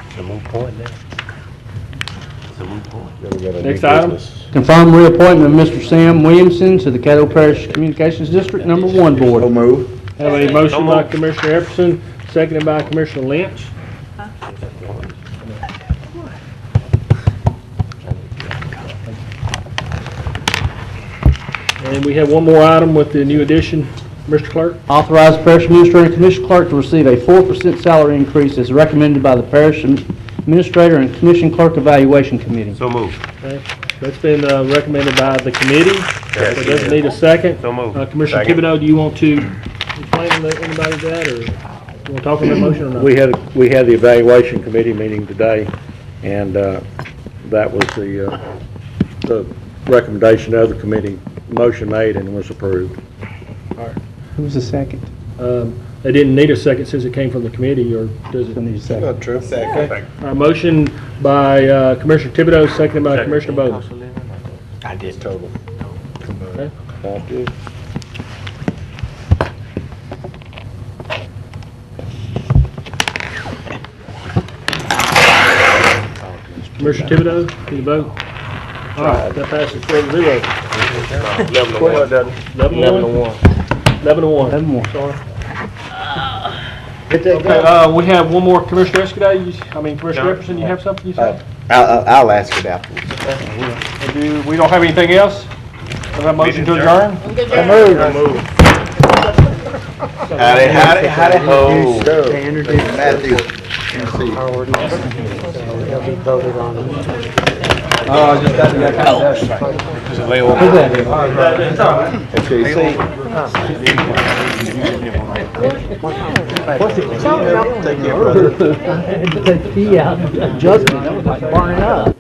It's a moot point now. It's a moot point. Next item. Confirm reappointment of Mr. Sam Williamson to the Caddo Parish Communications District Number 1 Board. So move. Have a motion by Commissioner Epperson, seconded by Commissioner Lynch. And we have one more item with the new addition, Mr. Clerk. Authorize Parish Administrator and Commission Clerk to receive a 4% salary increase as recommended by the Parish Administrator and Commission Clerk Evaluation Committee. So moved. Okay. That's been recommended by the committee. So it doesn't need a second. So moved. Commissioner Second. Thibodeau, do you want to explain to anybody that, or you want to talk on that motion or not? We had the evaluation committee meeting today, and that was the recommendation of the committee, motion made and was approved. All right. Who was the second? They didn't need a second since it came from the committee, or does it? Need a second. Not true. Okay. Motion by Commissioner Thibodeau, seconded by Commissioner Bowles. I did total. Okay. Commissioner Thibodeau, can you vote? All right, that passes 12-0. 11-1. 11-1. Sorry. Okay, we have one more, Commissioner Commissioner Epperson, you have something you say? I'll ask it afterwards. We don't have anything else? We have a motion to adjourn? Howdy. Oh. Matthew. Oh, I just got Take the key out, adjust it, that was like burning up.